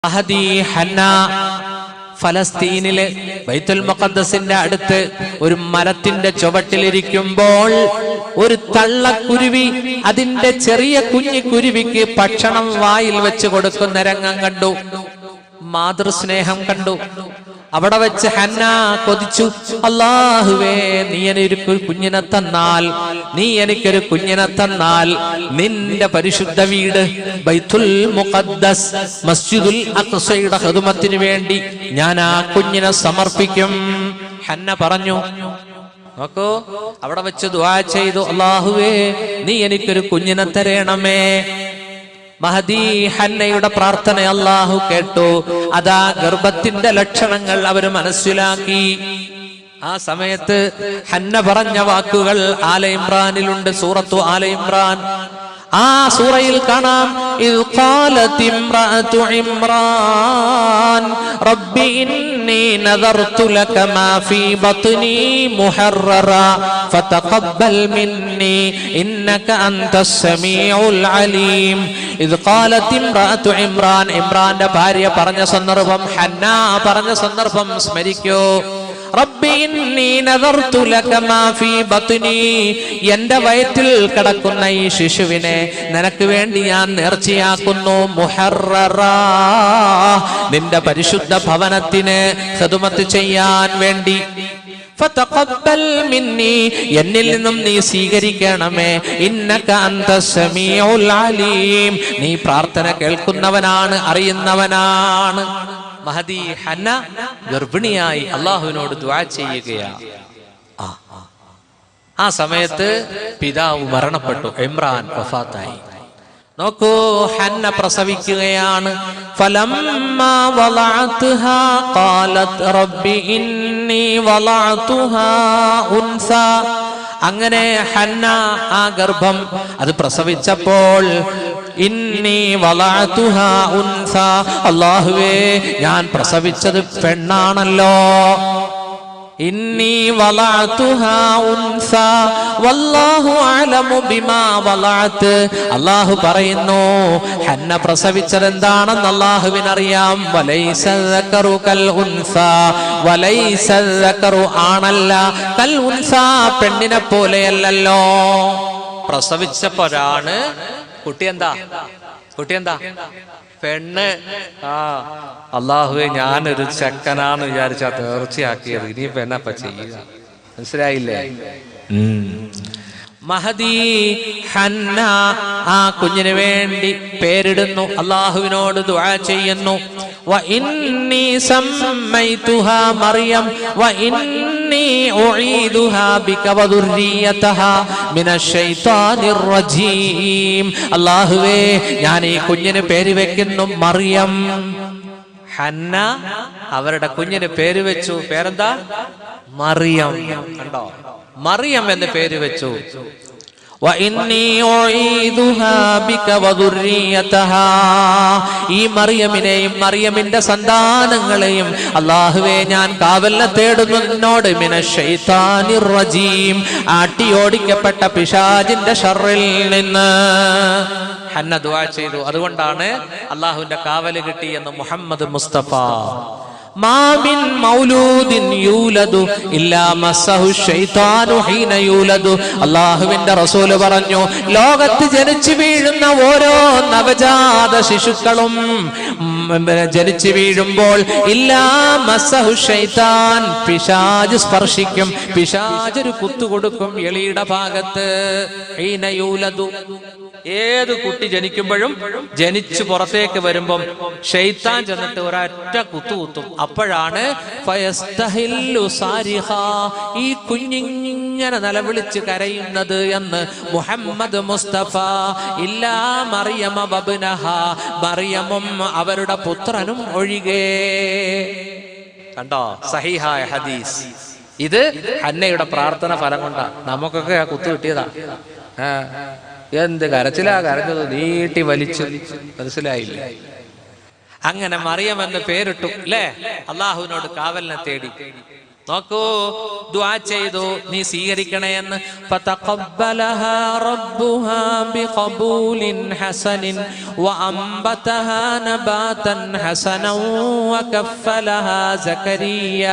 Mahdi Hannah ഫലസ്തീനിലെ ബൈത്തുൽ മുഖദ്ദസിന്റെ അടുത്ത് ഒരു മരത്തിന്റെ ചുവട്ടിലിരിക്കുമ്പോൾ ഒരു തള്ളക്കുരുവി അതിന്റെ ചെറിയ കുഞ്ഞിക്കുരുവിക്ക് ഭക്ഷണം വായിൽ വെച്ച് കൊടുക്കുന്ന രംഗം കണ്ടു. മാതൃസ്നേഹം കണ്ടു. അവിടെ വെച്ച് ഹന്ന കൊതിച്ചു, അല്ലാഹുവേ, നീ എനിക്കൊരു കുഞ്ഞിനെ തന്നാൽ, നീ എനിക്കൊരു കുഞ്ഞിനെ തന്നാൽ നിന്റെ പരിശുദ്ധ വീട് ബൈത്തുൽ മുഖദ്ദസ് മസ്ജിദുൽ അഖ്സയുടെ ഖിദ്മത്തിന് വേണ്ടി ഞാൻ ആ കുഞ്ഞിനെ സമർപ്പിക്കും. ഹന്ന പറഞ്ഞു. നോക്കൂ, അവിടെ വെച്ച് ദുആ ചെയ്തു, അല്ലാഹുവേ, നീ എനിക്കൊരു കുഞ്ഞിനെ തരണമേ. മഹദി ഹന്നയുടെ പ്രാർത്ഥന അല്ലാഹു കേട്ടു. അതാ ഗർഭത്തിന്റെ ലക്ഷണങ്ങൾ അവര് മനസ്സിലാക്കി. ആ സമയത്ത് ഹന്ന പറഞ്ഞ വാക്കുകൾ ആല ഇമ്രാനിലുണ്ട്, സൂറത്തു ആല ഇമ്രാൻ. ആ സൂറയിൽ കാണാം, ഇദ് ഖാലത് ഇംറഅതു ഇമ്രാൻ റബ്ബി ഇന്നി നദർതു ലക മാ ഫീ ബത്നി മുഹററാ ഫതഖബ്ബൽ മിന്നി ഇന്നക അൻതസ് സമീഉൽ അലീം. ഇദ് ഖാലത് ഇംറഅതു ഇമ്രാൻ, ഇമ്രാന്റെ ഭാര്യ പറഞ്ഞ സന്ദർഭം, ഹന്ന പറഞ്ഞ സന്ദർഭം സ്മരിക്കൂ. റബ്ബി ഇന്നി നദർതു ലക മാ ഫീ ബത്നി, എന്റെ വയറ്റിൽ കിടക്കുന്ന ഈ ശിശുവിനെ നിനക്ക് വേണ്ടി ഞാൻ നേർച്ചയാക്കുന്നു. മുഹററാ, നിന്റെ പരിശുദ്ധ ഭവനത്തിന് ഖിദ്മത്ത് ചെയ്യാൻ വേണ്ടി. ഫതഖബ്ബൽ മിന്നി, എന്നിൽ നിന്നും നീ സ്വീകരിക്കണമേ. ഇന്നക അൻതസ് സമീഉൽ അലീം, നീ പ്രാർത്ഥന കേൾക്കുന്നവനാണ്, അറിയുന്നവനാണ്. മഹദി ഹന്ന ഗർഭിണിയായി അള്ളാഹുവിനോട് ദുആ ചെയ്യുകയാണ്. ആ സമയത്ത് പിതാവ് മരണപ്പെട്ടു, ഇമ്രാൻ വഫാത്തായി. നോക്കൂ, ഹന്ന പ്രസവിക്കുകയാണ്. ഫലമ്മാ വളഅത്ഹാ ഖാലത് റബ്ബി ഇന്നി വളഅതുഹാ ഉൻസാ. അങ്ങനെ ഹന്ന ആ ഗർഭം അത് പ്രസവിച്ചപ്പോൾ, ഇന്നി വളഅതുഹാ ഉൻസാ, അല്ലാഹുവേ, ഞാൻ പ്രസവിച്ചത് പെണ്ണാണല്ലോ. ഇന്നി വളഅതുഹാ ഉൻസാ വല്ലാഹു അഅലമു ബിമാ വളഅത്. അല്ലാഹു പറയുന്നു, ഹന്ന പ്രസവിച്ചത് എന്താണെന്ന് അല്ലാഹുവിനറിയാം. വലൈസ ദക്കറു കൽ ഉൻസാ, വലൈസ ദക്കറു ആണല്ല, കൽ ഉൻസാ പെണ്ണിനെ പോലെയല്ലല്ലോ. പ്രസവിച്ചപ്പോഴാണ് കുട്ടി എന്താ പെണ്ണ്. അല്ലാഹുവേ, ഞാനൊരു ചെക്കനാന്ന് വിചാരിച്ചാ തീർച്ചയാക്കിയത്, ഇനിയിപ്പോ എന്നപ്പ ചെയ്യുക? മനസ്സിലായില്ലേ? മഹദി ഹന്ന ആ കുഞ്ഞിന് വേണ്ടി പേരിടുന്നു, അല്ലാഹുവിനോട് ദുആ ചെയ്യുന്നു. വ ഇന്നി സമ്മൈതുഹാ മറിയം വ ഇന്നി ഉഈദുഹാ ബിക വ ദുർരിയതഹാ മിനശ് ശൈത്താനിർ റജീം. അല്ലാഹുവേ, ഞാൻ ഈ കുഞ്ഞിന് പേര് വെക്കുന്നു മറിയം. ഹന്ന അവരുടെ കുഞ്ഞിന് പേര് വെച്ചു. പേരെന്താ? മറിയം. കണ്ടോ, മറിയം എന്ന് പേര് വെച്ചു. ഈ മറിയമിനെയും മറിയമിന്റെ സന്താനങ്ങളെയും അല്ലാഹുവേ, ഞാൻ കാവലിനെ തേടുന്നു നിന്നോട്. മിനശ് ശൈത്താനിർ റജീം, ആട്ടിയോടിക്കപ്പെട്ട പിശാചിന്റെ ശർറിൽ നിന്ന്. ഹന്ന ദുആ ചെയ്തു. അതുകൊണ്ടാണ് അല്ലാഹുവിന്റെ കാവല് കിട്ടിയെന്ന് മുഹമ്മദ് മുസ്തഫ. മാ മിൻ മൗലൂദിൻ യൂലദു ഇല്ലാ മസ്സഹു ശൈത്താനു ഹീന യൂലദു. അല്ലാഹുവിന്റെ റസൂൽ പറഞ്ഞു, ലോകത്ത് ജനിച്ചു വീഴുന്ന ഓരോ നവജാത ശിശുക്കളും ജനിച്ചു വീഴുമ്പോൾ ഇല്ലാ മസ്സഹു ശൈത്താൻ, പിശാച് സ്പർശിക്കും, പിശാച് ഒരു കുത്തുകൊടുക്കും എളിയുടെ ഭാഗത്ത്. ഹീന യൂലദു, ഏത് കുട്ടി ജനിക്കുമ്പോഴും ജനിച്ചു പുറത്തേക്ക് വരുമ്പം ശൈത്താൻ ചെന്നിട്ട് ഒരൊറ്റ കുത്തുകുത്തും. അപ്പോഴാണ് ഫയസ്തഹില്ലു സാരിഹാ, ഈ കുഞ്ഞിങ്ങനെ നിലവിളിച്ച് കരയുന്നത് എന്ന് മുഹമ്മദ് മുസ്തഫ. ഇല്ലാ മറിയമ വബ്നഹാ, മറിയമും അവരുടെ പുത്രനും ഒഴികെ. കണ്ടോ, സഹീഹായ ഹദീസ്. ഇത് ഹന്നയുടെ പ്രാർത്ഥന ഫലം കൊണ്ടാ നമുക്കൊക്കെ ആ കുത്തു കിട്ടിയതാ. എന്ത് കരച്ചിലാ കരഞ്ഞത്, നീട്ടി വലിച്ചു. മനസ്സിലായില്ലേ? അങ്ങനെ മറിയം എന്ന് പേരിട്ടു അല്ലേ? അള്ളാഹുവിനോട് കാവലിനെ തേടി. നോക്കൂ, ദുആ ചെയ്തു, നീ സ്വീകരിക്കണേ എന്ന്. ഫതഖബ്ബലഹാ റബ്ബുഹാ ബിഖബൂലിൻ ഹസനിൻ വഅംബതഹാ നബാതൻ ഹസനൻ വകഫലഹാ സക്കരിയ.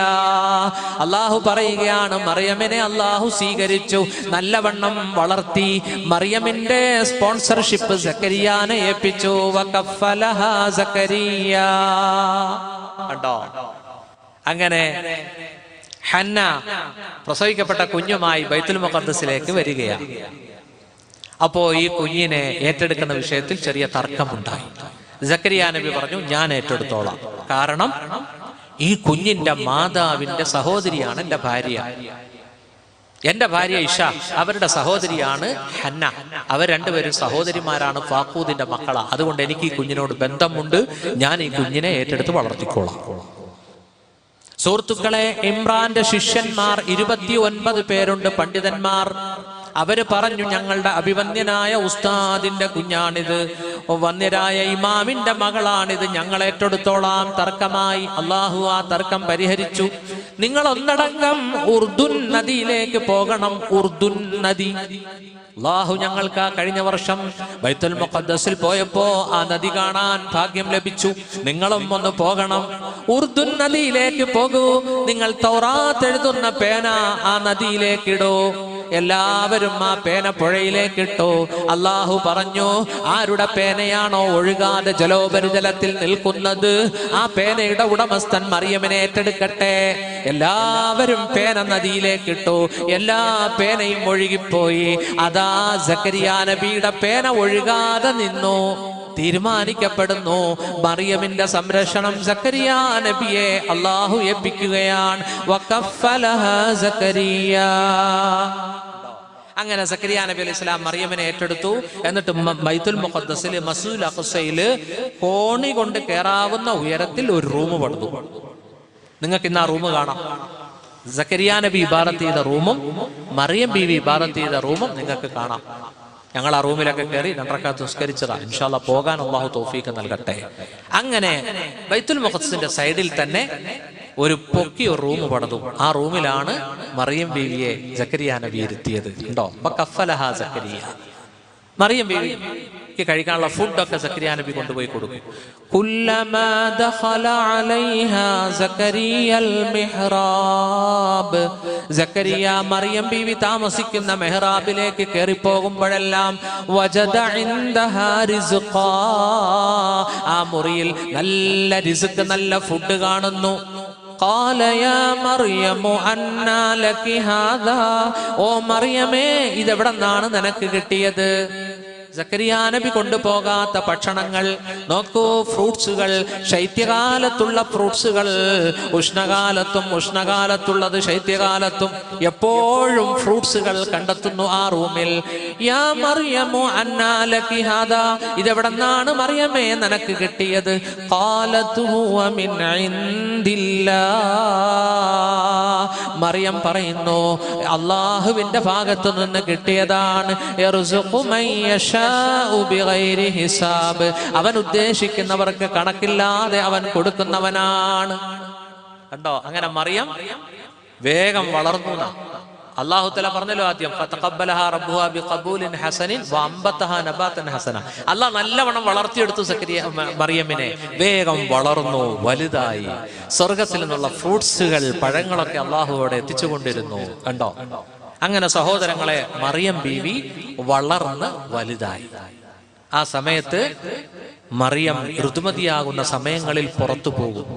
അല്ലാഹു പറയുകയാണ്, മറിയമിനെ അല്ലാഹു സ്വീകരിച്ചു, നല്ലവണ്ണം വളർത്തി. മറിയമിന്റെ സ്പോൺസർഷിപ്പ് സക്കരിയാനെ ഏൽപ്പിച്ചു. വകഫലഹാ സക്കരിയ. കണ്ടോ? അങ്ങനെ ഹന്ന പ്രസവിക്കപ്പെട്ട കുഞ്ഞുമായി ബൈത്തുൽ മുഖദ്ദസിലേക്ക് വരികയാണ്. അപ്പോ ഈ കുഞ്ഞിനെ ഏറ്റെടുക്കുന്ന വിഷയത്തിൽ ചെറിയ തർക്കമുണ്ടായി. സക്കരിയ നബി പറഞ്ഞു, ഞാൻ ഏറ്റെടുത്തോളാം. കാരണം ഈ കുഞ്ഞിന്റെ മാതാവിന്റെ സഹോദരിയാണ് എൻ്റെ ഭാര്യ. എന്റെ ഭാര്യ ഇഷ, അവരുടെ സഹോദരിയാണ് ഹന്ന. അവർ രണ്ടുപേരും സഹോദരിമാരാണ്, ഫാഖൂദിന്റെ മക്കളാ. അതുകൊണ്ട് എനിക്ക് ഈ കുഞ്ഞിനോട് ബന്ധമുണ്ട്. ഞാൻ ഈ കുഞ്ഞിനെ ഏറ്റെടുത്ത് വളർത്തിക്കോളാം. സുഹൃത്തുക്കളെ, ഇമ്രാന്റെ ശിഷ്യന്മാർ 29 പേരുണ്ട്, പണ്ഡിതന്മാർ. അവര് പറഞ്ഞു, ഞങ്ങളുടെ അഭിവന്യനായ ഉസ്താദിന്റെ കുഞ്ഞാണിത്, വന്യരായ ഇമാമിന്റെ മകളാണിത്, ഞങ്ങൾ ഏറ്റെടുത്തോളാം. തർക്കമായി. അള്ളാഹു ആ തർക്കം പരിഹരിച്ചു. നിങ്ങൾ ഒന്നടങ്കം ഉർദുൻ നദിയിലേക്ക് പോകണം. ഉർദുൻ നദി, അല്ലാഹു ഞങ്ങൾക്ക് ആ കഴിഞ്ഞ വർഷം ബൈത്തുൽ മുഖദ്ദസിൽ പോയപ്പോ ആ നദി കാണാൻ ഭാഗ്യം ലഭിച്ചു. നിങ്ങളും ഒന്ന് പോകണം. ഉർദുൻ നദിയിലേക്ക് പോകൂ. നിങ്ങൾ തൗറാത്ത് എഴുതുന്ന പേന ആ നദിയിലേക്ക് ഇടൂ. എല്ലാവരും ആ പേന പുഴയിലേക്ക് ഇട്ടു. അല്ലാഹു പറഞ്ഞു, ആരുടെ പേനയാണോ ഒഴുകാതെ ജലോപരിതലത്തിൽ നിൽക്കുന്നത്, ആ പേനയുടെ ഉടമസ്ഥൻ മറിയമിനെ ഏറ്റെടുക്കട്ടെ. എല്ലാവരും പേന നദിയിലേക്ക് ഇട്ടു. എല്ലാ പേനയും ഒഴുകിപ്പോയി. അതാ സക്കരിയ നബിയുടെ പേന ഒഴുകാതെ നിന്നു. തീരുമാനിക്കപ്പെടുന്നു, മറിയമിന്റെ സംരക്ഷണം സക്കരിയ നബിയെ അല്ലാഹു ഏൽപ്പിക്കുകയാണ്. വകഫലഹാ സക്കരിയ. അങ്ങനെ സക്കരിയ നബി അലൈഹി സ്വലാം മറിയമിനെ ഏറ്റെടുത്തു. എന്നിട്ട് ബൈത്തുൽ മുഖദ്ദസിൽ മസ്ജിദുൽ അഖ്സയിൽ കോണി കൊണ്ട് കയറാവുന്ന ഉയരത്തിൽ ഒരു റൂം പണിതു. നിങ്ങൾക്ക് ഇന്ന് ആ റൂം കാണാം. സക്കരിയ നബി ഇബാദത്ത് ചെയ്ത റൂമും മറിയം ബീവി ഇബാദത്ത് ചെയ്ത റൂമും നിങ്ങൾക്ക് കാണാം. ഞങ്ങൾ ആ റൂമിലൊക്കെ കയറി 2 റക്അത്ത് നിസ്കരിച്ചതാ. ഇൻഷാ അല്ലാഹ് പോകാൻ അല്ലാഹു തൗഫീഖ് നൽകട്ടെ. അങ്ങനെ ബൈത്തുൽ മുഖദ്ദസിന്റെ സൈഡിൽ തന്നെ ഒരു പൊക്കിയ റൂം പണിതു. ആ റൂമിലാണ് മറിയം ബീവിയെ സക്കരിയ നബി ഇരുത്തിയത്. ഉണ്ടോ? വകഫലഹാ സക്കരിയ. മറിയം ബീവിക്ക് കഴിക്കാനുള്ള ഫുഡൊക്കെ സക്കരിയ നബി കൊണ്ടുപോയി കൊടുക്കും. കുല്ലമാ ദഖല അലൈഹാ സക്കരിയൽ മിഹ്റാബ്. സക്കരിയ മറിയം ബീവി താമസിക്കുന്ന മെഹ്റാബിലേക്ക് കയറി പോകുമ്പോഴെല്ലാം വജദ ഇൻദഹാ റിസ്ഖാ. ആ മുറിയിൽ നല്ല റിസ്ക്, നല്ല ഫുഡ് കാണുന്നു. قال يا مريم أنى لك هذا. ഓ മറിയമേ, ഇതെവിടെന്നാണ് നിനക്ക് കിട്ടിയത്? സക്കരിയ നബി കൊണ്ടുപോകാത്ത ഭക്ഷണങ്ങൾ നോക്കൂ. ഫ്രൂട്ട്സുകൾ, ശൈത്യകാലത്തുള്ള ഫ്രൂട്ട്സുകൾ ഉഷ്ണകാലത്തും, ഉഷ്ണകാലത്തുള്ളത് ശൈത്യകാലത്തും, എപ്പോഴും ഫ്രൂട്ട്സുകൾ കണ്ടെത്തുന്നു ആ റൂമിൽ. യാ മറിയമു അന്നാ ലകി ഹാദാ. ഇതെവിടെന്നാണ് മറിയമേ നിനക്ക് കിട്ടിയത്? ഖാലതു ഹുവ മിൻ ഇൻദില്ലാഹ്. മറിയം പറയുന്നു, അല്ലാഹുവിന്റെ ഭാഗത്തു നിന്ന് കിട്ടിയതാണ്. യർസുഖു മൻ യശാ ബിഗൈരി ഹിസാബ്. അവൻ ഉദ്ദേശിക്കുന്നവർക്ക് കണക്കില്ലാതെ അവൻ കൊടുക്കുന്നവനാണ്. കണ്ടോ? അങ്ങനെ മറിയം വേഗം വളർന്നു. അല്ലാഹു തആല പറഞ്ഞല്ലോ ആദ്യം, ഫതഖബ്ബലഹാ റബ്ബുഹാ ബിഖബൂലിൻ ഹസനിൻ വഅംബതഹാ നബാതൻ ഹസന. അല്ലാഹ് നല്ലവണ്ണം വളർത്തിയെടുത്തു സക്കരിയ മറിയമിനെ. വേഗം വളർന്നു, വലുതായി. സ്വർഗത്തിൽ നിന്നുള്ള ഫ്രൂട്ട്സുകൾ, പഴങ്ങളൊക്കെ അല്ലാഹുവോടെ എത്തിച്ചുകൊണ്ടിരുന്നു. കണ്ടോ? അങ്ങനെ സഹോദരങ്ങളെ, മറിയം ബീവി വളർന്ന് വലുതായി. ആ സമയത്ത് മറിയം ഋതുമതിയാകുന്ന സമയങ്ങളിൽ പുറത്തു പോകും,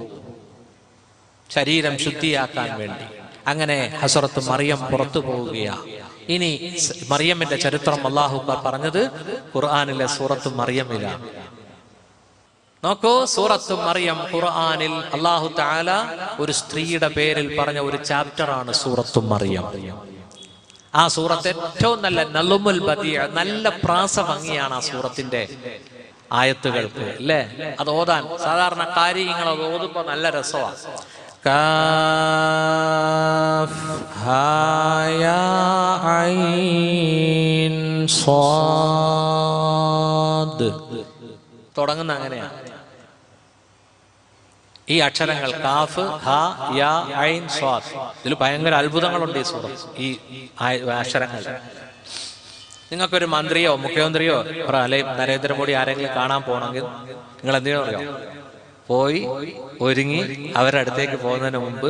ശരീരം ശുദ്ധിയാക്കാൻ വേണ്ടി. അങ്ങനെ ഹസ്രത്ത് മറിയം പുറത്തു പോവുകയാണ്. ഇനി മറിയമിന്റെ ചരിത്രം അല്ലാഹു പറഞ്ഞത് ഖുർആനിലെ സൂറത്ത് മറിയമിലാണ്. നോക്കൂ, സൂറത്ത് മറിയം ഖുർആനിൽ അല്ലാഹു തആല ഒരു സ്ത്രീയുടെ പേരിൽ പറഞ്ഞ ഒരു ചാപ്റ്ററാണ് സൂറത്ത് മറിയം. ആ സൂറത്ത് ഏറ്റവും നല്ല നളുമുൽ ബദിയ, നല്ല പ്രാസഭംഗിയാണ് ആ സൂറത്തിന്റെ ആയത്തുകൾക്ക്, അല്ലേ? അത് ഓതാൻ സാധാരണ കാര്യങ്ങൾ അത് ഓതുമ്പോ നല്ല രസമാണ്. കാഫ് ഹാ യാ ഐൻ സ്വാദ് തുടങ്ങുന്ന അങ്ങനെയാണ്. ഈ അക്ഷരങ്ങൾ കാഫ്, ഹ, യ, ഐൻ, സ്വാദ്. ഇതിൽ ഭയങ്കര അത്ഭുതങ്ങളുണ്ട് ഈ സൂറത്ത്, ഈ അക്ഷരങ്ങൾ. നിങ്ങൾക്കൊരു മന്ത്രിയോ മുഖ്യമന്ത്രിയോ അല്ലെങ്കിൽ നരേന്ദ്രമോദി ആരെങ്കിലും കാണാൻ പോകണമെങ്കിൽ നിങ്ങൾ എന്തിനാ പറയാം, പോയി ഒരുങ്ങി അവരുടെ അടുത്തേക്ക് പോകുന്നതിന് മുമ്പ്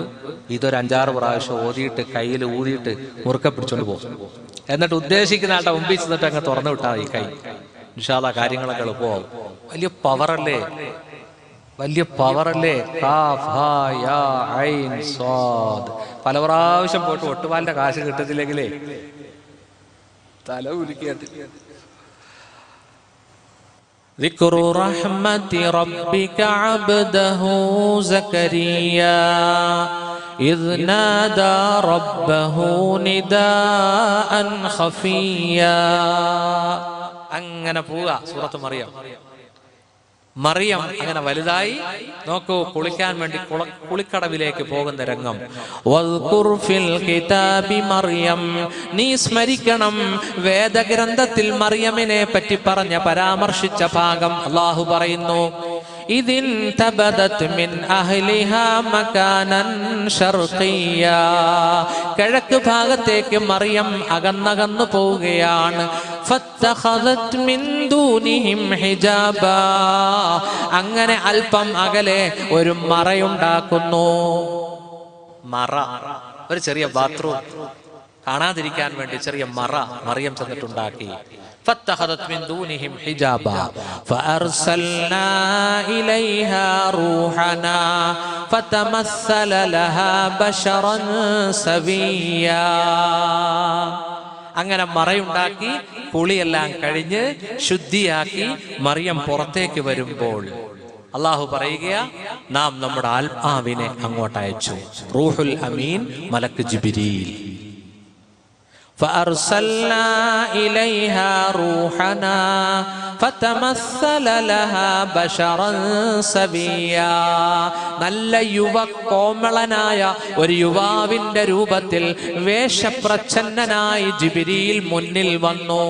ഇതൊരു 5-6 പ്രാവശ്യം ഓതിയിട്ട് കയ്യിൽ ഊതിയിട്ട് മുറുക്കെ പിടിച്ചോണ്ട് പോകും. എന്നിട്ട് ഉദ്ദേശിക്കുന്ന ആളുടെ മുമ്പിൽ ചെന്നിട്ട് അങ്ങ് തുറന്നു വിട്ടാൽ ഈ കൈ, ഇൻഷാ അല്ലാഹ് കാര്യങ്ങളൊക്കെ എളുപ്പമാവും. വലിയ പവറല്ലേ, വലിയ പവറല്ലേ. കാഫ്, ഹ, യ, ഐൻ, സ്വാദ്. പല പ്രാവശ്യം പോയിട്ട് ഒട്ടുപാലിന്റെ കാശ് കിട്ടത്തില്ലെങ്കിലേ തല ഉരുക്കിയാട്ട്. ذكر رحمة ربك عبده زكريا إذ نادى ربه نداء خفيا. അങ്ങനെ പോവുക സൂറത്ത് മറിയം. മറിയം അങ്ങനെ വലുതായി. നോക്കൂ, കുളിക്കാൻ വേണ്ടി കുളിക്കടവിലേക്ക് പോകുന്ന രംഗം. മറിയം, നീ സ്മരിക്കണം വേദഗ്രന്ഥത്തിൽ മറിയമിനെ പറ്റി പറഞ്ഞ പരാമർശിച്ച ഭാഗം. അല്ലാഹു പറയുന്നു, ഇതിൻ തബദത് മിൻ അഹ്ലിഹാ മകാനൻ ശർഖിയാ. കിഴക്ക് ഭാഗത്തേക്ക് മറിയം അകന്നകന്നു പോവുകയാണ്. ഫത്തഖദത് മിൻ ദൂനിഹിം ഹിജാബാ. അങ്ങനെ അല്പം അകലെ ഒരു മറയുണ്ടാക്കുന്നു. മറ, ഒരു ചെറിയ ബാത്റൂം, കാണാതിരിക്കാൻ വേണ്ടി ചെറിയ മറ മറിയം ചെന്നിട്ടുണ്ടാക്കി. فاتخذت من دونهم حجابا فأرسلنا إليها روحنا فتمثل لها بشرا سويا. അങ്ങനെ മറയുണ്ടാക്കി കുളിയെല്ലാം കഴിഞ്ഞ് ശുദ്ധിയാക്കി മറിയം പുറത്തേക്ക് വരുമ്പോൾ അള്ളാഹു പറയുകയാ, നാം നമ്മുടെ ആത്മാവിനെ അങ്ങോട്ട് അയച്ചു. റൂഹുൽ അമീൻ, മലക്ക് ജിബ്രീൽ. فأرسلنا إليها روحنا فتمثل لها بشرا سويا. നല്ല കോമളനായ ഒരു യുവാവിന്റെ രൂപത്തിൽ വേഷപ്രച്ഛന്നനായി ജിബ്രീൽ മുന്നിൽ വന്നു.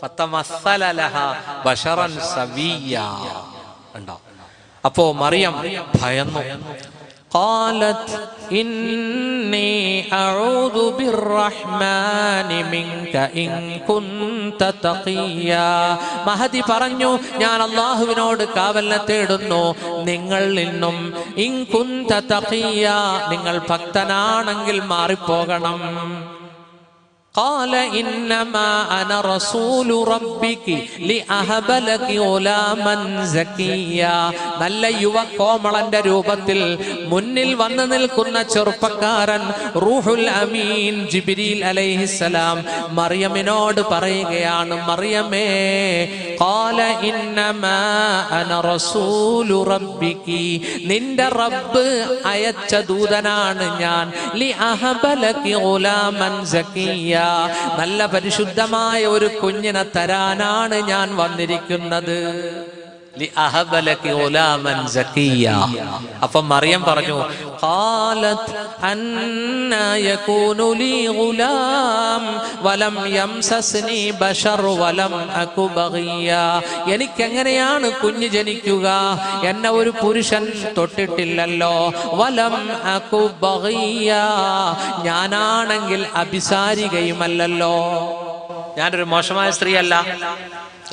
ഫതമസ്സല ലഹാ ബശറൻ സവിയ്യാ. കണ്ടോ? അപ്പോ മറിയം ഭയന്നു. قالت إني أعوذ بالرحمن منك إن كنت تقيا. മഹദി പറഞ്ഞു, ഞാൻ അല്ലാഹുവിനോട് കാവലിനെ തേടുന്നു നിങ്ങളിൽ നിന്നും. ഇൻ കുന്ത തഖിയ, നിങ്ങൾ ഭക്തനാണെങ്കിൽ മാറിപ്പോകണം. قال إنما أنا رسول ربك لأهب لك غلاما زكيا. നല്ല യുവ കോമളന്റെ രൂപത്തിൽ മുന്നിൽ വന്നു നിൽക്കുന്ന ചെറുപ്പക്കാരൻ റൂഹുൽ അമീൻ ജിബ്രീൽ അലൈഹിസ്സലാം മറിയമിനോട് പറയുകയാണ്, മറിയമേ, قال إنما أنا رسول ربك, നിന്റെ റബ്ബ് അയച്ച ദൂതനാണ് ഞാൻ. لأهب لك غلاما زكيا, നല്ല പരിശുദ്ധമായ ഒരു കുഞ്ഞിനെ തരാനാണ് ഞാൻ വന്നിരിക്കുന്നത്. അപ്പൊ മറിയം പറഞ്ഞു, ഖാലത് അന്നാ യകൂനു ലീ ഗുലാം വലം യംസസ്നി ബശർ വലം അകു ബഗിയ. എനിക്കെങ്ങനെയാണ് കുഞ്ഞ് ജനിക്കുക? എന്നെ ഒരു പുരുഷൻ തൊട്ടിട്ടില്ലല്ലോ. വലം അകു ബഗിയ, ഞാനാണെങ്കിൽ അഭിസാരികയുമല്ലല്ലോ. ഞാനൊരു മോശമായ സ്ത്രീയല്ല,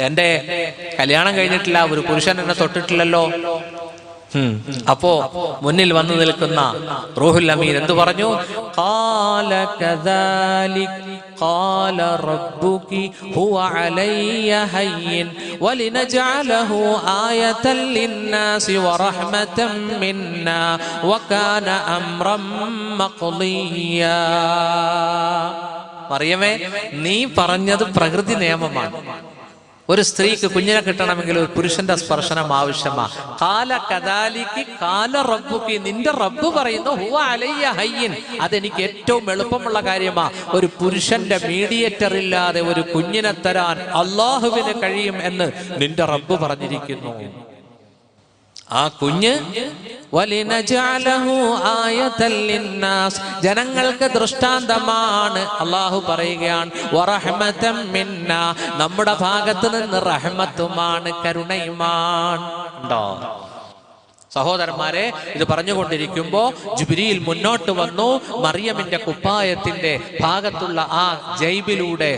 എന്റെ കല്യാണം കഴിഞ്ഞിട്ടില്ല, ഒരു പുരുഷൻ എന്നെ തൊട്ടിട്ടില്ലല്ലോ. അപ്പോ മുന്നിൽ വന്നു നിൽക്കുന്ന റൂഹുൽ അമീൻ എന്തു പറഞ്ഞു? ഖാല കദാലിക ഖാല റബ്ബുകി ഹുവ അലയ്യ ഹയ്യിൻ വലിനജഅലഹു ആയതൻ ലിന്നാസി വറഹ്മതൻ മിന്നാ വകാന അംറൻ മഖ്ദിയാ. മറിയമേ, നീ പറഞ്ഞത് പ്രകൃതി നിയമമാണ്. ഒരു സ്ത്രീക്ക് കുഞ്ഞിനെ കിട്ടണമെങ്കിൽ ഒരു പുരുഷന്റെ സ്പർശനം ആവശ്യമാണ്. കാല കദാലിക്ക് കാല റബ്ബുക്ക്, നിന്റെ റബ്ബ് പറയുന്നു ഹുവ അലയ്യ ഹയ്യിൻ, അതെനിക്ക് ഏറ്റവും എളുപ്പമുള്ള കാര്യമാ. ഒരു പുരുഷന്റെ മീഡിയേറ്റർ ഇല്ലാതെ ഒരു കുഞ്ഞിനെ തരാൻ അള്ളാഹുവിന് കഴിയും എന്ന് നിന്റെ റബ്ബ് പറഞ്ഞിരിക്കുന്നു. ആ കുഞ്ഞ് വലിനജഅലഹു ആയതൻ ലിന്നാസ്, ജനങ്ങൾക്ക് ദൃഷ്ടാന്തമാണ്. അല്ലാഹു പറയുകയാണ് വറഹ്മതൻ മിന്നാ, നമ്മുടെ ഭാഗത്ത് നിന്ന് റഹ്മത്തുമാണ്, കരുണയുമാണ്. ഉണ്ടോ? സഹോദരന്മാരെ, ഇത് പറഞ്ഞുകൊണ്ടിരിക്കുമ്പോ ജിബ്രീൽ മുന്നോട്ട് വന്നു. മറിയമിന്റെ കുപ്പായത്തിന്റെ ഭാഗത്തുള്ള ആ ജൈബിലൂടെ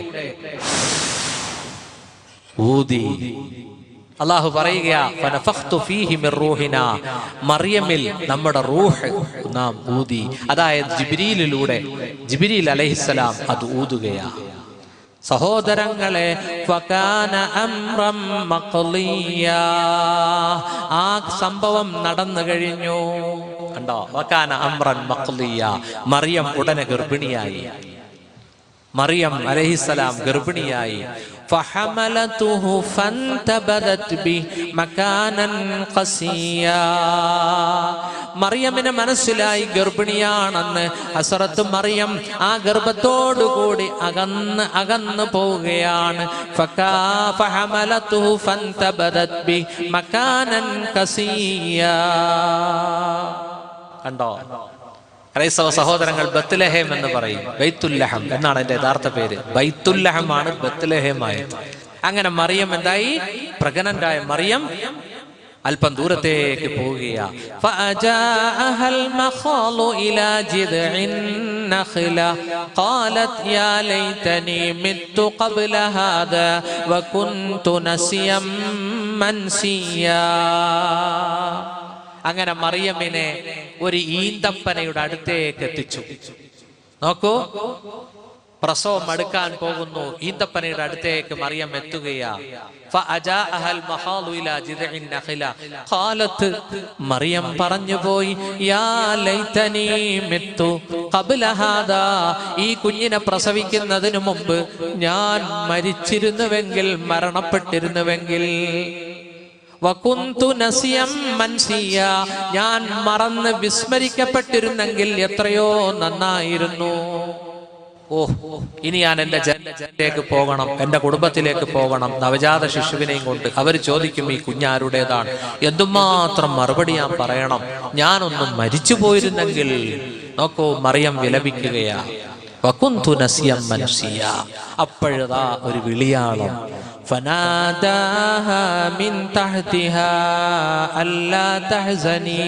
ഊതി. അള്ളാഹു പറയുക, ഫനഫഖ്തു ഫീഹി മിർ റൂഹിനാ, മറിയമിൽ നമ്മുടെ റൂഹ് നാം ഊതി. അതായത് ജിബ്രീലിലൂടെ, ജിബ്രീൽ അലൈഹിസ്സലാം അത് ഊതുകയാ. സഹോദരങ്ങളെ, ഫകാന അംറം മഖ്ളിയാ, ആ സംഭവം നടന്നു കഴിഞ്ഞു. കണ്ടോ, വകാന അംറൻ മഖ്ളിയാ, മറിയം ഉടനെ ഗർഭിണിയായി. മറിയം അലൈഹിസ്സലാം ഗർഭിണിയായി. ഫഹമലതുഹു ഫന്തബദത് ബി മകാനൻ ഖസിയാ, മറിയമിന് മനസ്സിലായി ഗർഭിണിയാണെന്ന്. ഹസ്രത്ത് മറിയം ആ ഗർഭത്തോടുകൂടി അകന്നു പോവുകയാണ്. ഫഹമലതുഹു ഫന്തബദത് ബി മകാനൻ ഖസിയാ. കണ്ടോ, ക്രൈസ്തവ സഹോദരങ്ങൾ ബത്ലഹേം എന്ന് പറയും. ബൈത്തുല്ലഹം എന്നാണ് എന്റെ യഥാർത്ഥ പേര്. ബൈത്തുല്ലഹം ആണ് ബത്ലഹേമായത്. അങ്ങനെ മറിയം എന്തായി? പ്രഗ്നന്റായ മറിയം അല്പം ദൂരത്തേക്ക് പോവുകയാ. ഫഅജാഅഹൽ മഖാലു ഇലാ ജിദ്ഇൻ നഖ്ല ഖാലത് യാ ലൈതനി മിത്തു ഖബ്ല ഹാദാ വകുന്തു നസിയം മൻസിയാ. അങ്ങനെ മറിയമിനെ ഒരു ഈന്തപ്പനയുടെ അടുത്തേക്ക് എത്തിച്ചു. നോക്കൂ, പ്രസവം അടുക്കാൻ പോകുന്നു. ഈന്തപ്പനയുടെ അടുത്തേക്ക് മറിയം എത്തുകയാ. മറിയം പറഞ്ഞു പോയി, യാ ലൈതനി മിത്തു ഖബ്ല ഹാദാ, ഈ കുഞ്ഞിനെ പ്രസവിക്കുന്നതിനു മുമ്പ് ഞാൻ മരിച്ചിരുന്നുവെങ്കിൽ, മരണപ്പെട്ടിരുന്നുവെങ്കിൽ. വകുന്തു നസിയം മൻസിയ, ഞാൻ മറന്ന് വിസ്മരിക്കപ്പെട്ടിരുന്നെങ്കിൽ എത്രയോ നന്നായിരുന്നു. ഇനി ഞാൻ എൻ്റെ ജനത്തിലേക്ക് പോകണം, എൻ്റെ കുടുംബത്തിലേക്ക് പോകണം, നവജാത ശിശുവിനെയും കൊണ്ട്. അവർ ചോദിക്കും, ഈ കുഞ്ഞാരുടേതാണ്? എന്തുമാത്രം മറുപടി ഞാൻ പറയണം? ഞാനൊന്നും മരിച്ചു പോയിരുന്നെങ്കിൽ. നോക്കൂ, മറിയം വിലപിക്കുകയാ. വകുന്തു നസിയം മൻസിയ. അപ്പോഴതാ ഒരു വിളിയാളം. ഫനാദാഹാ മിൻ തഹ്തിഹാ അല്ലാ തഹ്സനി.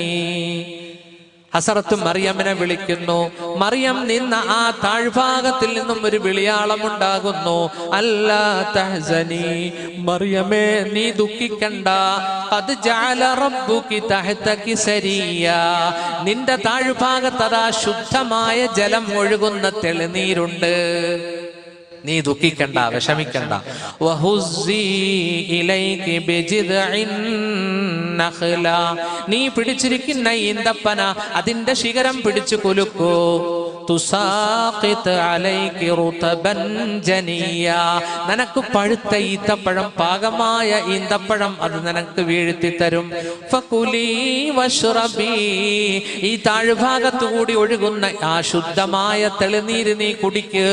ഹസറത്ത് മറിയമിനെ വിളിക്കുന്നു. മറിയം നിന്ന ആ താഴ്ഭാഗത്തിൽ നിന്നും ഒരു വിളിയാളമുണ്ടാകുന്നു. അല്ലാ തഹ്സനി, മറിയമേ നീ ദുഃഖിക്കണ്ട. ഖദ് ജഅല റബ്ബുകി തഹ്തകി സരിയാ, നിന്റെ താഴ്ഭാഗത്തതാ ശുദ്ധമായ ജലം ഒഴുകുന്ന തെളിനീരുണ്ട്. നീ ദുഃഖിക്കണ്ട, വിഷമിക്കണ്ട. വഹുസ്സി ഇലൈകി ബിജിദ്ഇൻ നഖ്ല, നീ പിടിച്ചിരിക്കുന്ന ഈന്തപ്പന അതിന്റെ ശിഖരം പിടിച്ചു കുലുക്കൂ. തുസാഖിത് അലൈകി റുതബൻ ജനിയ, നിനക്ക് പഴുത്ത ഈത്തപ്പഴം, പാകമായ ഈന്തപ്പഴം അത് നിനക്ക് വീഴ്ത്തി തരും. ഫകുലി വശ്റബി, ഈ താഴ്ഭാഗത്തു കൂടി ഒഴുകുന്ന ആ ശുദ്ധമായ തെളിനീര് നീ കുടിക്ക്.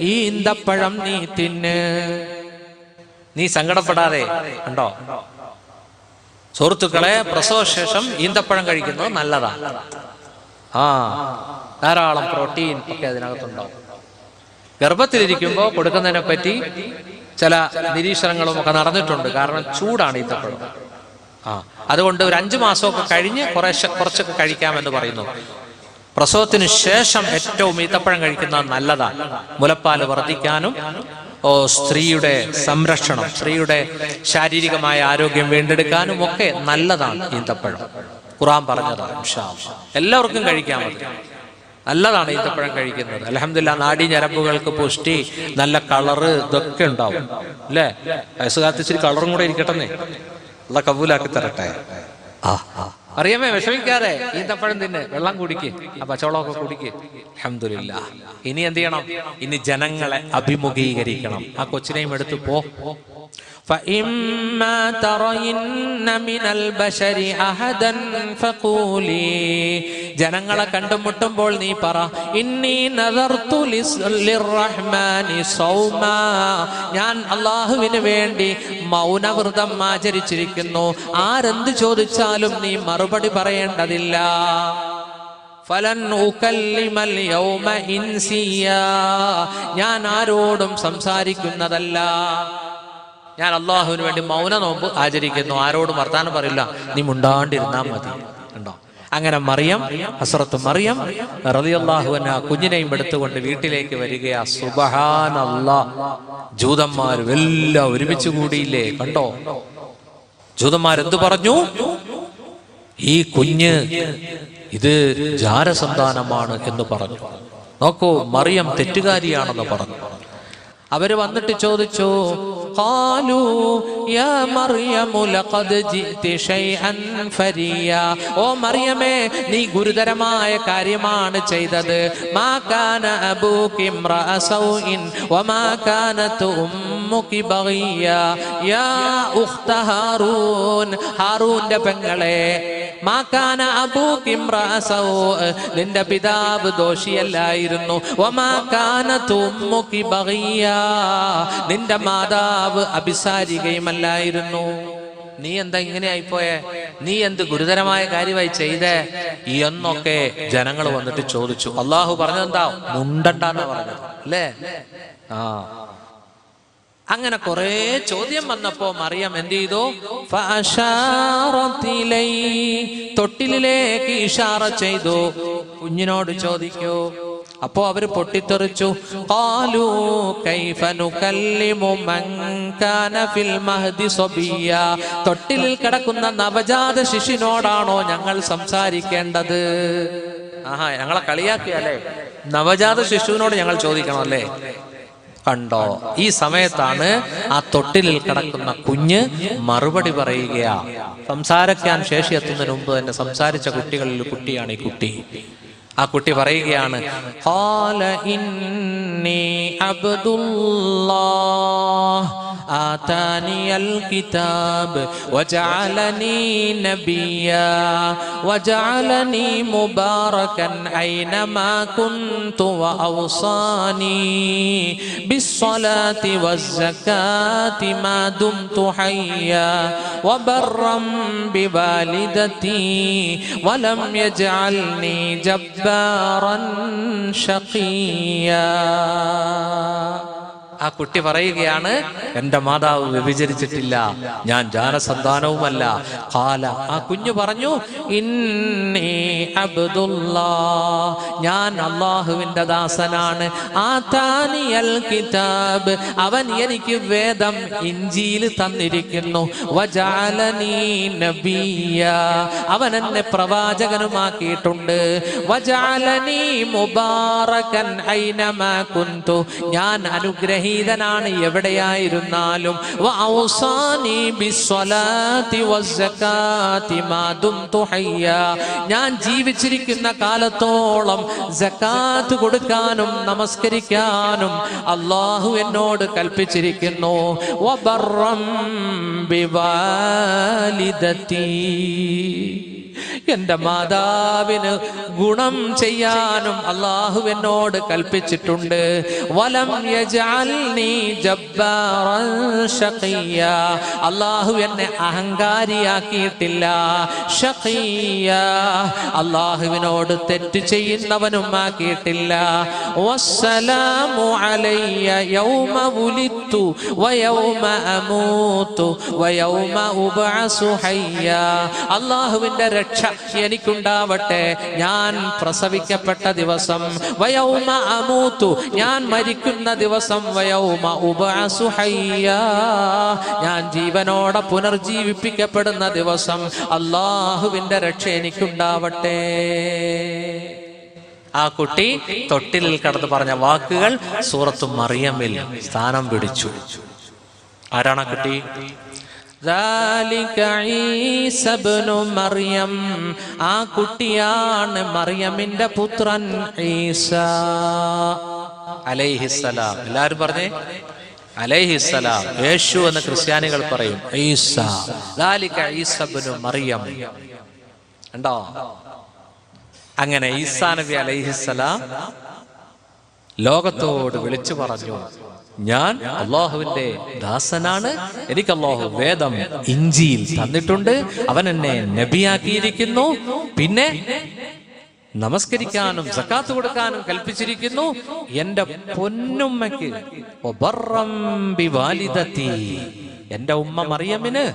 ഈ ഈന്തപ്പഴം നീ തിന്ന്. നീ സങ്കടപ്പെടാതെ. കണ്ടോ സുഹൃത്തുക്കളെ, പ്രസവശേഷം ഈന്തപ്പഴം കഴിക്കുന്നത് നല്ലതാണ്. ധാരാളം പ്രോട്ടീൻ ഒക്കെ അതിനകത്തുണ്ടാവും. ഗർഭത്തിലിരിക്കുമ്പോൾ കൊടുക്കുന്നതിനെ പറ്റി ചില നിരീക്ഷണങ്ങളും ഒക്കെ നടന്നിട്ടുണ്ട്. കാരണം ചൂടാണ് ഈന്തപ്പഴം. അതുകൊണ്ട് ഒരു 5 മാസമൊക്കെ കഴിഞ്ഞ് കുറച്ചൊക്കെ കഴിക്കാമെന്ന് പറയുന്നു. പ്രസവത്തിന് ശേഷം ഏറ്റവും ഈത്തപ്പഴം കഴിക്കുന്നത് നല്ലതാണ്. മുലപ്പാൽ വർദ്ധിക്കാനും സ്ത്രീയുടെ സംരക്ഷണം, സ്ത്രീയുടെ ശാരീരികമായ ആരോഗ്യം വീണ്ടെടുക്കാനും ഒക്കെ നല്ലതാണ് ഈന്തപ്പഴം. ഖുർആൻ പറഞ്ഞതാണ്. ഇൻഷാ അല്ലാഹ് എല്ലാവർക്കും കഴിക്കാൻ പറ്റും. നല്ലതാണ് ഈന്തപ്പഴം കഴിക്കുന്നത്. അൽഹംദുലില്ലാഹ്, നാഡീ ഞരമ്പുകൾക്ക് പുഷ്ടി, നല്ല കളറ്, ഇതൊക്കെ ഉണ്ടാവും അല്ലേ? വയസ്സുകാലത്ത് ഇച്ചിരി കളറും കൂടെ ഇരിക്കട്ടെന്നേ. അല്ലാഹ് കബൂലാക്കി തരട്ടെ. അറിയാമേ, വിഷമിക്കാതെ ഈന്തപ്പഴം തിന്ന്, വെള്ളം കുടിക്ക്, ആ പച്ചവെള്ളമൊക്കെ കുടിക്ക്. അൽഹംദുലില്ലാഹ്. ഇനി എന്ത് ചെയ്യണം? ഇനി ജനങ്ങളെ അഭിമുഖീകരിക്കണം. ആ കൊച്ചിനെയും എടുത്തു പോ. فإما ترين من البشر أحدا فقولي, ജനങ്ങളെ കണ്ടുമുട്ടുമ്പോൾ നീ പറ, ഇന്നി നദർതു ലിർറഹ്മാനി സൗമാ, ഞാൻ അല്ലാഹുവിന് വേണ്ടി മൗനവ്രതം ആചരിച്ചിരിക്കുന്നു. ആരെന്ത് ചോദിച്ചാലും നീ മറുപടി പറയേണ്ടതില്ല. ഫലൻ ഉകല്ലിമൽ യൗമ ഇൻസിയാ, ഞാൻ ആരോടും സംസാരിക്കുന്നതല്ല. ഞാൻ അള്ളാഹുവിന് വേണ്ടി മൗന നോമ്പ് ആചരിക്കുന്നു. ആരോടും വർത്താനം പറയില്ല. നീ മുണ്ടാണ്ടിരുന്നാ മതി. അങ്ങനെ മറിയം, ഹസ്രത്ത് മറിയം റളിയല്ലാഹു അൻഹ കുഞ്ഞിനെയും എടുത്തുകൊണ്ട് വീട്ടിലേക്ക് വരികയാ. സുബ്ഹാനല്ലാഹ്, ജൂതന്മാരും എല്ലാം ഒരുമിച്ച് കൂടിയില്ലേ, കണ്ടോ? ജൂതന്മാരെന്തു പറഞ്ഞു? ഈ കുഞ്ഞ് ഇത് ജാരസന്താനമാണ് എന്ന് പറഞ്ഞു. നോക്കൂ, മറിയം തെറ്റുകാരിയാണെന്ന് പറഞ്ഞു. അവര് വന്നിട്ട് ചോദിച്ചു, ഖാലൂ യാ മറിയമു ലഖദ് ജിഅ്തി ശൈഅൻ ഫരിയാ. ഓ മറിയമേ, നീ ഗുരുതരമായ കാര്യമാണ് ചെയ്തത്. മാ കാന അബൂകി ഇംറഅ സൗഇൻ വമാ കാനത് ഉമ്മുകി ബഗിയാ. യാ ഉഖ്ത ഹാറൂൻ, ഹാറൂന്റെ പെങ്ങളെ, മാ കാന അബൂകി ഇംറഅ സൗ, നിന്റെ പിതാവ് ദോഷിയല്ലായിരുന്നു. വമാ കാനത് ഉമ്മുകി ബഗിയാ, നിന്റെ മാതാവ് അഭിസാരികയുമല്ലായിരുന്നു. നീ എന്താ ഇങ്ങനെ ആയിപ്പോയെ? നീ എന്ത് ഗുരുതരമായ കാര്യമായി ചെയ്തേ എന്നൊക്കെ ജനങ്ങൾ വന്നിട്ട് ചോദിച്ചു. അള്ളാഹു പറഞ്ഞെന്താ? മുണ്ടണ്ടെന്ന് പറഞ്ഞത് അല്ലേ? അങ്ങനെ കുറെ ചോദ്യം വന്നപ്പോ മറിയം എന്ത് ചെയ്തു? തൊട്ടിലേക്ക് ഇഷാറ ചെയ്തു, കുഞ്ഞിനോട് ചോദിക്കൂ. അപ്പോ അവര് പൊട്ടിത്തെറിച്ചു. ഖാലൂ കൈഫ നുകല്ലിമു മൻ കാന ഫിൽ മഹ്ദി സബിയ. തൊട്ടിലിൽ കിടക്കുന്ന നവജാത ശിശുവിനോടാണോ ഞങ്ങൾ സംസാരിക്കേണ്ടത്? ആഹാ, ഞങ്ങളെ കളിയാക്കിയല്ലേ? നവജാത ശിശുവിനോട് ഞങ്ങൾ ചോദിക്കണം അല്ലേ? കണ്ടോ, ഈ സമയത്താണ് ആ തൊട്ടിലിൽ കിടക്കുന്ന കുഞ്ഞ് മറുപടി പറയുകയാ. സംസാരിക്കാൻ ശേഷി എത്തുന്നതിന് മുമ്പ് തന്നെ സംസാരിച്ച കുട്ടികളിൽ കുട്ടിയാണ് ഈ കുട്ടി. ആ കുട്ടി പറയുകയാണ്, ഖാല ഇന്നി അബ്ദുല്ലാഹ് ആതാനിയൽ കിതാബ് വജഅലനി നബിയ്യാ വജഅലനി മുബാറകൻ ഐനമാ കുൻതു വഔസാനി ബിസ്സലാത്തി വസ്സകാത്തി മാ ദുംതു ഹയ്യാ വബർറൻ ബിവാലിദതി വലം യജ്അൽനി ജബ്ബാറൻ ഷഖിയ്യാ. ആ കുട്ടി പറയുകയാണ്, എന്റെ മാതാവ് വ്യഭിചരിച്ചിട്ടില്ല, ഞാൻ ജാരസന്താനവുമല്ല. ഖാല, ആ കുഞ്ഞു പറഞ്ഞു, ഇന്നി അബ്ദുല്ലാഹ്, ഞാൻ അല്ലാഹുവിന്റെ ദാസനാണ്. ആതാനിയൽ കിതാബ്, അവൻ എനിക്ക് വേദം ഇഞ്ചീൽ തന്നിരിക്കുന്നു. വജഅലനി നബിയ്യാ, അവൻ എന്നെ പ്രവാചകനുമാക്കിയിട്ടുണ്ട്. വജഅലനി മുബാറകൻ ഐനമാ കുൻതു, ഞാൻ അനുഗ്രഹീതനാണ് എവിടെയായിരുന്നാലും. വഔസാനി ബിസ്സലാത്തി വസ്സകാത്തി മാ ദുംതു ഹയ്യാ, ഞാൻ ജീവിച്ചിരിക്കുന്ന കാലത്തോളം സകാത്ത് കൊടുക്കാനും നമസ്കരിക്കാനും അല്ലാഹു എന്നോട് കൽപ്പിച്ചിരിക്കുന്നു. വബർറം ബിവാലിദതി, എന്റെ മാതാവിന് ഗുണം ചെയ്യാനും അല്ലാഹു എന്നോട് കൽപ്പിച്ചിട്ടുണ്ട്. വലം യജഅൽനി ജബ്ബാറൻ ഷഖിയ്യാ, അല്ലാഹു എന്നെ അഹങ്കാരിയാക്കിയിട്ടില്ല. ഷഖിയ്യാ, അല്ലാഹുവിനോട് തെറ്റ് ചെയ്യുന്നവനും ആക്കിയിട്ടില്ല. വസ്സലാമു അലയ്യ യൗമ വുലിദ്തു വയൗമ അമൂതു വയൗമ ഉബ്അസു ഹയ്യാ, അല്ലാഹുവിന്റെ രക്ഷ എനിക്കുണ്ടാവട്ടെ ഞാൻ പ്രസവിക്കപ്പെട്ട ദിവസം, വയൗമ അമൂതു, ഞാൻ മരിക്കുന്ന ദിവസം, വയൗമ ഉബ്അസു ഹയ്യാ, ഞാൻ ജീവനോടെ പുനർജീവിപ്പിക്കപ്പെടുന്ന ദിവസം, അല്ലാഹുവിന്റെ രക്ഷ എനിക്കുണ്ടാവട്ടെ. ആ കുട്ടി തൊട്ടിലിൽ കടന്ന് പറഞ്ഞ വാക്കുകൾ സൂറത്തു മറിയമിൽ സ്ഥാനം പിടിച്ചു. ആരാണ് ആ കുട്ടി? ദാലിക ഈസ ഇബ്നു മറിയം, ആ കുട്ടിയാണ് മറിയമിന്റെ പുത്രൻ ഈസ അലൈഹിസ്സലാം. എല്ലാവരും പറഞ്ഞേ അലൈഹിസ്സലാം. യേശു എന്ന് ക്രിസ്ത്യാനികൾ പറയും ഈസ. ദാലിക ഈസ ഇബ്നു മറിയം. കണ്ടോ? അങ്ങനെ ഈസാ നബി അലൈഹിസ്സലാം ലോകത്തോട് വിളിച്ചു പറഞ്ഞു, ഞാൻ അല്ലാഹുവിന്റെ ദാസനാണ്, എനിക്ക് അല്ലാഹു വേദം ഇഞ്ചീൽ തന്നിട്ടുണ്ട്, അവൻ എന്നെ നബിയാക്കിയിരിക്കുന്നു, പിന്നെ നമസ്കരിക്കാനും സക്കാത്ത് കൊടുക്കാനും കൽപ്പിച്ചിരിക്കുന്നു. എന്റെ പൊന്നുമ്മയ്ക്ക് എന്റെ ഉമ്മ മറിയമിന്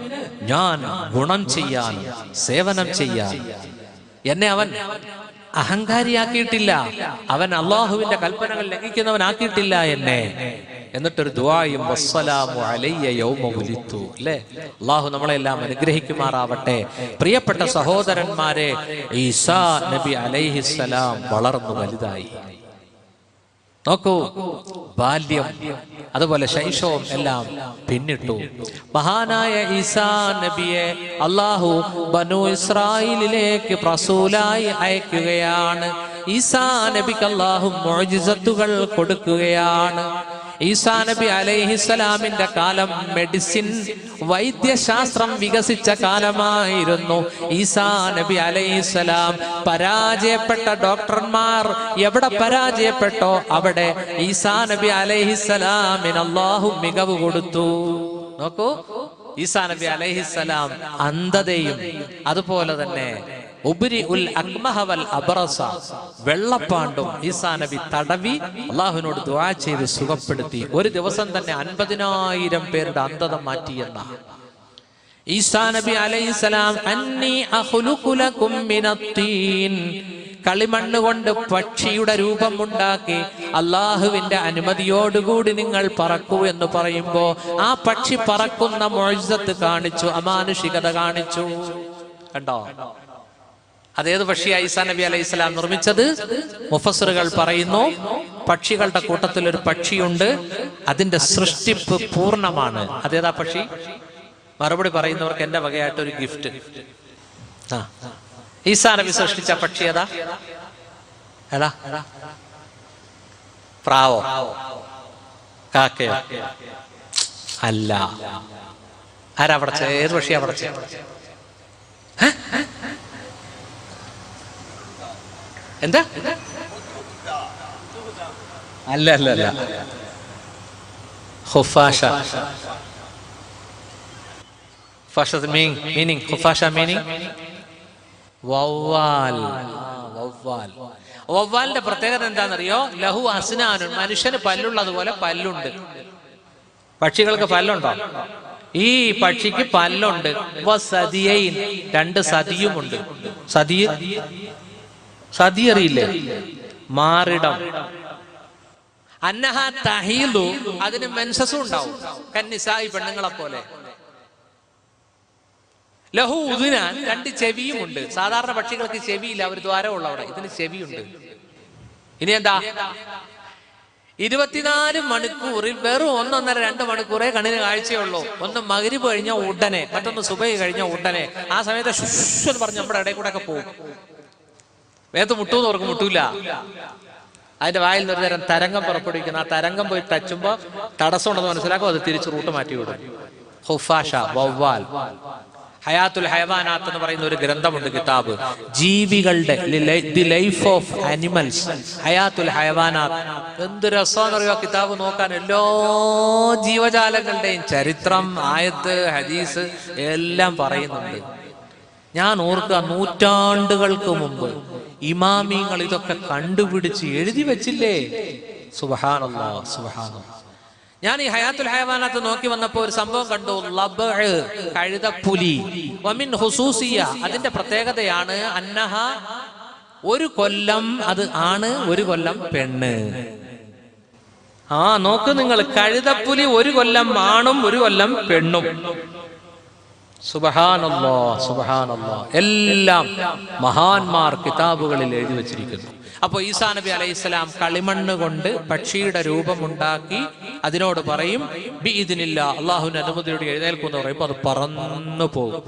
ഞാൻ ഗുണം ചെയ്യാനും സേവനം ചെയ്യാൻ എന്നെ അവൻ അഹങ്കാരിയാക്കിയിട്ടില്ല, അവൻ അള്ളാഹുവിന്റെ കൽപ്പനകൾ ലംഘിക്കുന്നവനാക്കിയിട്ടില്ല എന്നെ. എന്നിട്ടൊരു ദുആയും വസ്സലാമു അലയ്യ യൗമ വുലിത്തു. അല്ലേ? അള്ളാഹു നമ്മളെല്ലാം അനുഗ്രഹിക്കുമാറാവട്ടെ. പ്രിയപ്പെട്ട സഹോദരന്മാരെ, ഈസാ നബി അലൈഹിസ്സലാം വളർന്നു വലുതായി. നോക്കൂ, ബാല്യം അതുപോലെ ശൈശവം എല്ലാം പിന്നിട്ടു. മഹാനായ ഈസാ നബിയെ അള്ളാഹു ബനു ഇസ്രായേലിലേക്ക് റസൂലായി അയക്കുകയാണ്. ഈസാ നബിക്ക് അള്ളാഹു മുഅ്ജിസത്തുകൾ കൊടുക്കുകയാണ്. ഈസാ നബി അലൈഹിസ്സലാമിന്റെ കാലം മെഡിസിൻ, വൈദ്യശാസ്ത്രം വികസിച്ച കാലമായിരുന്നു. ഈസാ നബി അലൈഹിസ്സലാം പരാജയപ്പെട്ട ഡോക്ടർമാർ എവിടെ പരാജയപ്പെട്ടോ അവിടെ ഈസാ നബി അലൈഹിസ്സലാമിന് അല്ലാഹു മികവ് കൊടുത്തു. നോക്കൂ, ഈസാ നബി അലൈഹിസ്സലാം അന്ധതയും അതുപോലെ തന്നെ വെള്ളപ്പാണ്ടും ഈസാ നബി തടവി അള്ളാഹുവിനോട് ദുആ ചെയ്ത് സുഖപ്പെടുത്തി. ഒരു ദിവസം തന്നെ 50,000 പേരുടെ അന്ധത മാറ്റിയെന്ന ഈസാ നബി അലൈഹിസ്സലാം, അന്നി അഖ്ലുഖു ലകും മിനത്തീൻ, കളിമണ്ണ് കൊണ്ട് പക്ഷിയുടെ രൂപം ഉണ്ടാക്കി അള്ളാഹുവിന്റെ അനുമതിയോടുകൂടി നിങ്ങൾ പറക്കൂ എന്ന് പറയുമ്പോ ആ പക്ഷി പറക്കുന്ന മുഅ്ജിസത്ത് കാണിച്ചു, അമാനുഷികത കാണിച്ചു. കണ്ടോ? അതേത് പക്ഷിയായി ഈസാ നബി അലൈഹി സ്വലാം നിർമ്മിച്ചത്? മുഫസ്സിറുകൾ പറയുന്നു, പക്ഷികളുടെ കൂട്ടത്തിൽ ഒരു പക്ഷിയുണ്ട്, അതിന്റെ സൃഷ്ടിപ്പ് പൂർണ്ണമാണ്. അതേതാ പക്ഷി? മറുപടി പറയുന്നവർക്ക് എന്റെ വകയായിട്ട് ഒരു ഗിഫ്റ്റ്. ഈസാ നബി സൃഷ്ടിച്ച പക്ഷി ഏതാ? ഏതാ? പ്രാവോ? കാക്കയോ? അല്ല. ആരാ പടച്ചേ? ഏത് പക്ഷിയാ പടച്ചേ? എന്താ? അല്ല അല്ല അല്ല, ഖുഫാഷ. മീനിങ് ഖുഫാഷ മീനിങ് വവ്വാൽ. വവ്വാലിന്റെ പ്രത്യേകത എന്താണെന്നറിയോ? ലഹു അസ്നാനുൻ, മനുഷ്യന് പല്ലുള്ളതുപോലെ പല്ലുണ്ട്. പക്ഷികൾക്ക് പല്ലുണ്ടോ? ഈ പക്ഷിക്ക് പല്ലുണ്ട്. വസദിയൈൻ, 2 സദിയുമുണ്ട്. സദി അറിയില്ലേ? മാറിടം. അന്നഹ തഹീലു, അതിന് മെൻസസും ഉണ്ടാവും. കന്നിസായി, പെണ്ണുങ്ങളെ പോലെ. ലഹു ഉദുനാൻ, 2 ചെവിയുമുണ്ട്. സാധാരണ പക്ഷികൾക്ക് ചെവിയില്ല, ഒരു ദ്വാരമുള്ള അവിടെ. ഇതിന് ചെവിയുണ്ട്. ഇനി എന്താ? 24 മണിക്കൂറിൽ വെറും 1-1.5-2 മണിക്കൂറേ കണ്ണിന് കാഴ്ചയുള്ളൂ. ഒന്ന് മഗ്രിബ് കഴിഞ്ഞാൽ ഉടനെ, മറ്റൊന്ന് സുബഹി കഴിഞ്ഞാൽ ഉടനെ. ആ സമയത്ത് ശുശ് എന്ന് പറഞ്ഞ് നമ്മുടെ ഇടയിൽ കൂടെ ഒക്കെ പോകും. വേഗത്ത് മുട്ടൂന്ന് ഓർക്ക് മുട്ടൂല. അതിന്റെ വായിൽ നിന്ന് ഒരു തരം തരംഗം പുറപ്പെടുവിക്കുന്ന ആ തരംഗം പോയി ടച്ചുമ്പോ തടസ്സമുണ്ടെന്ന് മനസ്സിലാക്കും, അത് തിരിച്ച് റൂട്ട് മാറ്റി വിടും. ഖുഫാഷ, വവ്വാൽ. ഹയാത്തുൽ ഹയവാനാത്ത് എന്ന് പറയുന്ന ഒരു ഗ്രന്ഥമുണ്ട്, കിതാബ്. ജീവികളുടെ the life of animals, Hayatul Hayawanat. എന്ത് രസമാണെന്നറിയോ കിതാബ് നോക്കാൻ. എല്ലാ ജീവജാലങ്ങളുടെയും ചരിത്രം, ആയത്ത്, ഹദീസ് എല്ലാം പറയുന്നുണ്ട്. ഞാൻ ഓർക്കുക, നൂറ്റാണ്ടുകൾക്ക് മുമ്പ് ഇമാമിങ്ങൾ ഇതൊക്കെ കണ്ടുപിടിച്ച് എഴുതി വെച്ചില്ലേ? സുബ്ഹാനല്ലാഹ്, സുബ്ഹാനല്ലാഹ്. ഞാൻ ഈ ഹയാത്തുൽ ഹയവാനാത്ത് നോക്കി വന്നപ്പോ ഒരു സംഭവം കണ്ടു. ലബ്അ്, കഴുതപ്പുലി. വമിൻ ഹുസൂസിയ, അതിന്റെ പ്രത്യേകതയാണ് അന്നഹ, ഒരു കൊല്ലം അത് ആണ്, ഒരു കൊല്ലം പെണ്ണ്. നോക്ക് നിങ്ങൾ, കഴുതപ്പുലി 1 കൊല്ലം ആണും 1 കൊല്ലം പെണ്ണും. സുബ്ഹാനല്ലാഹ്, സുബ്ഹാനല്ലാഹ്. എല്ലാം മഹാന്മാർ കിതാബുകളിൽ എഴുതി വച്ചിരിക്കുന്നു. അപ്പൊ ഈസാ നബി അലൈഹിസ്സലാം കളിമണ്ണ് കൊണ്ട് പക്ഷിയുടെ രൂപമുണ്ടാക്കി അതിനോട് പറയും ബിഇദ്നില്ലാ, അള്ളാഹുവിന്റെ അനുമതിയോട് എഴുന്നേൽക്കുമെന്ന് പറയുമ്പോൾ അത് പറന്നു പോകും.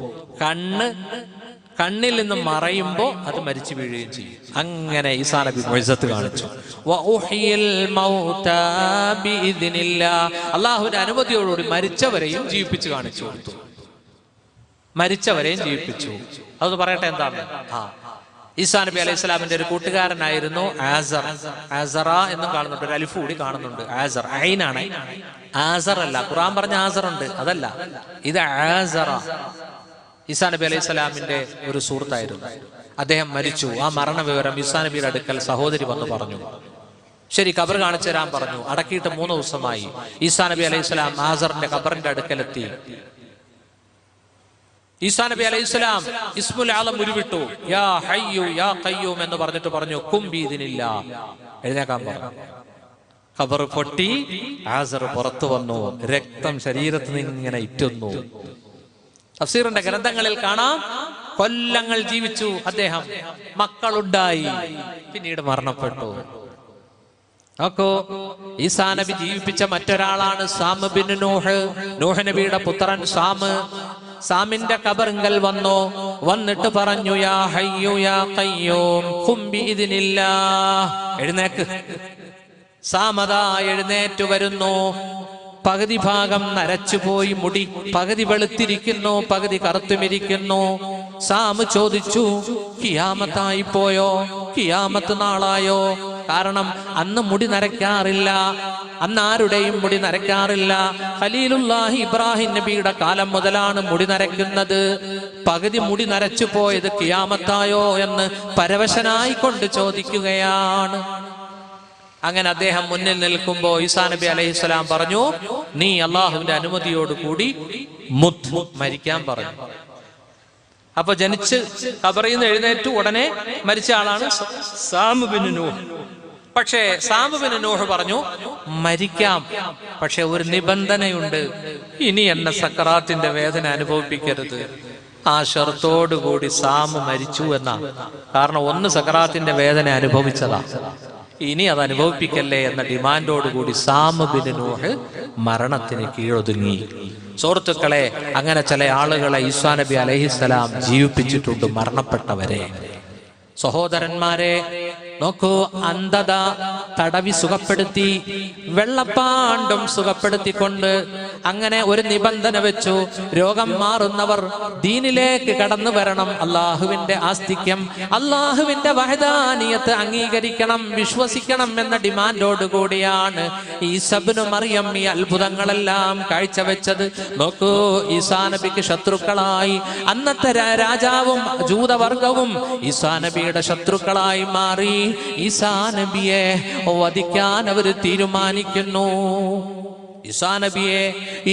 കണ്ണിൽ നിന്ന് മറയുമ്പോൾ അത് മരിച്ചു വീഴുകയും ചെയ്യും. അങ്ങനെ ഈസാ നബി മുഅ്ജിസത്ത് കാണിച്ചു. അള്ളാഹുവിന്റെ അനുമതിയോടുകൂടി മരിച്ചവരെയും ജീവിപ്പിച്ച് കാണിച്ചു കൊടുത്തു. മരിച്ചവരെയും ജീവിപ്പിച്ചു. അതൊന്ന് പറയട്ടെ എന്താണ്? ഈസാ നബി അലൈഹി സ്വലാമിന്റെ ഒരു കൂട്ടുകാരനായിരുന്നു ആസർ. ആസറ എന്നും കാണുന്നുണ്ട്, ഒരു അലിഫ് കൂടി കാണുന്നുണ്ട്. ആസർ, ഐനാണ്, ആസർ അല്ല. ഖുർആൻ പറഞ്ഞ ആസർ ഉണ്ട്, അതല്ല, ഇത് ആസറ. ഈസാ നബി അലൈഹി സ്വലാമിന്റെ ഒരു സുഹൃത്തായിരുന്നു. അദ്ദേഹം മരിച്ചു. ആ മരണ വിവരം ഈസാ നബിയുടെ അടുക്കൽ സഹോദരി വന്നു പറഞ്ഞു. ശരി, ഖബർ കാണിച്ചു തരാൻ പറഞ്ഞു. അടക്കിയിട്ട് 3 ദിവസമായി. ഈസാ നബി അലൈഹി സ്വലാം ആസറിന്റെ ഖബറിന്റെ അടുക്കലെത്തി. ഈസാ നബി അലൈഹിസ്സലാം ഇസ്മുൽ ആലം ഉരുവിട്ടു, യാ ഹയ്യു യാ ഖയ്യൂം എന്ന് പറഞ്ഞിട്ട് പറഞ്ഞു ഖും ബിഇദ്നില്ലാ, എഴുന്നേക്കാൻ പറഞ്ഞു. ഖബർ പൊട്ടി, ആസർ പുറത്തു വന്നു, രക്തം ശരീരത്തിൽ നിന്ന് ഇങ്ങനെ ഇറ്റുന്നു. തഫ്സീറിന്റെ ഗ്രന്ഥങ്ങളിൽ കാണാം, കൊല്ലങ്ങൾ ജീവിച്ചു അദ്ദേഹം, മക്കളുണ്ടായി, പിന്നീട് മരണപ്പെട്ടു. നോക്കൂ, ഈസാ നബി ജീവിപ്പിച്ച മറ്റൊരാളാണ് സാം ബിൻ നൂഹ്. നൂഹ് നബിയുടെ പുത്രൻ സാമിന്റെ ഖബറിങ്കൽ വന്നു, വന്നിട്ട് പറഞ്ഞു യാ ഹയ്യു യാ ഖയ്യൂം ഖും ബിഇദ്നില്ലാഹ്, എഴുന്നേക്ക്. സാമദാ എഴുന്നേറ്റു വരുന്നു. പകുതി ഭാഗം നരച്ചുപോയി, മുടി പകുതി വെളുത്തിരിക്കുന്നു, പകുതി കറുത്തുമിരിക്കുന്നു. സാമ് ചോദിച്ചു, കിയാമത്തായി പോയോ? കിയാമത്ത് നാളായോ? കാരണം അന്ന് മുടി നരയ്ക്കാറില്ല, അന്ന് ആരുടെയും മുടി നരയ്ക്കാറില്ല. ഖലീലുല്ലാഹി ഇബ്രാഹിം നബിയുടെ കാലം മുതലാണ് മുടി നരയ്ക്കുന്നത്. പകുതി മുടി നരച്ചു പോയത് കിയാമത്തായോ എന്ന് പരവശനായിക്കൊണ്ട് ചോദിക്കുകയാണ്. അങ്ങനെ അദ്ദേഹം മുന്നിൽ നിൽക്കുമ്പോ ഈസാ നബി അലൈഹിസ്സലാം പറഞ്ഞു, നീ അള്ളാഹുവിന്റെ അനുമതിയോടുകൂടി മരിക്കാൻ പറഞ്ഞു. അപ്പൊ ജനിച്ച് ഖബറിൽ നിന്ന് എഴുന്നേറ്റു ഉടനെ മരിച്ച ആളാണ് സാം ബിൻ നൂഹ്. പക്ഷേ സാം ബിൻ നൂഹ് പറഞ്ഞു, മരിക്കാം, പക്ഷെ ഒരു നിബന്ധനയുണ്ട്, ഇനി എന്നെ സക്കറാത്തിന്റെ വേദന അനുഭവിപ്പിക്കരുത്. ആ ഷർത്തോടുകൂടി സാം മരിച്ചു എന്നാണ്. കാരണം ഒന്ന് സക്കറാത്തിന്റെ വേദന അനുഭവിച്ചതാ, ഇനി അത് അനുഭവിപ്പിക്കല്ലേ എന്ന ഡിമാൻഡോടുകൂടി സാം ബിൻ നൂഹ് മരണത്തിന് കീഴൊതുങ്ങി. സുഹൃത്തുക്കളെ, അങ്ങനെ ചില ആളുകളെ ഈസാ നബി അലൈഹിസ്സലാം ജീവിപ്പിച്ചിട്ടുണ്ട്, മരണപ്പെട്ടവരെ. സഹോദരന്മാരെ, നോക്കൂ, അന്ധത തടവി സുഖപ്പെടുത്തി, വെള്ളപ്പാണ്ടും സുഖപ്പെടുത്തിക്കൊണ്ട് അങ്ങനെ ഒരു നിബന്ധന വെച്ചു, രോഗം മാറുന്നവർ ദീനിലേക്ക് കടന്നു വരണം, അള്ളാഹുവിന്റെ ആസ്തിക്യം, അള്ളാഹുവിന്റെ വഹദാനിയത്ത് അംഗീകരിക്കണം, വിശ്വസിക്കണം എന്ന ഡിമാൻഡോട് കൂടിയാണ് ഈസാ ഇബ്നു മറിയം ഈ അത്ഭുതങ്ങളെല്ലാം കാഴ്ചവെച്ചത്. നോക്കൂ, ഈസാ നബിക്ക് ശത്രുക്കളായി അന്നത്തെ രാജാവും ജൂതവർഗവും ഈസാ നബിയുടെ ശത്രുക്കളായി മാറി. ഈസാ നബിയെ വധിക്കാൻ അവർ തീരുമാനിക്കുന്നു. ഈസാ നബിയെ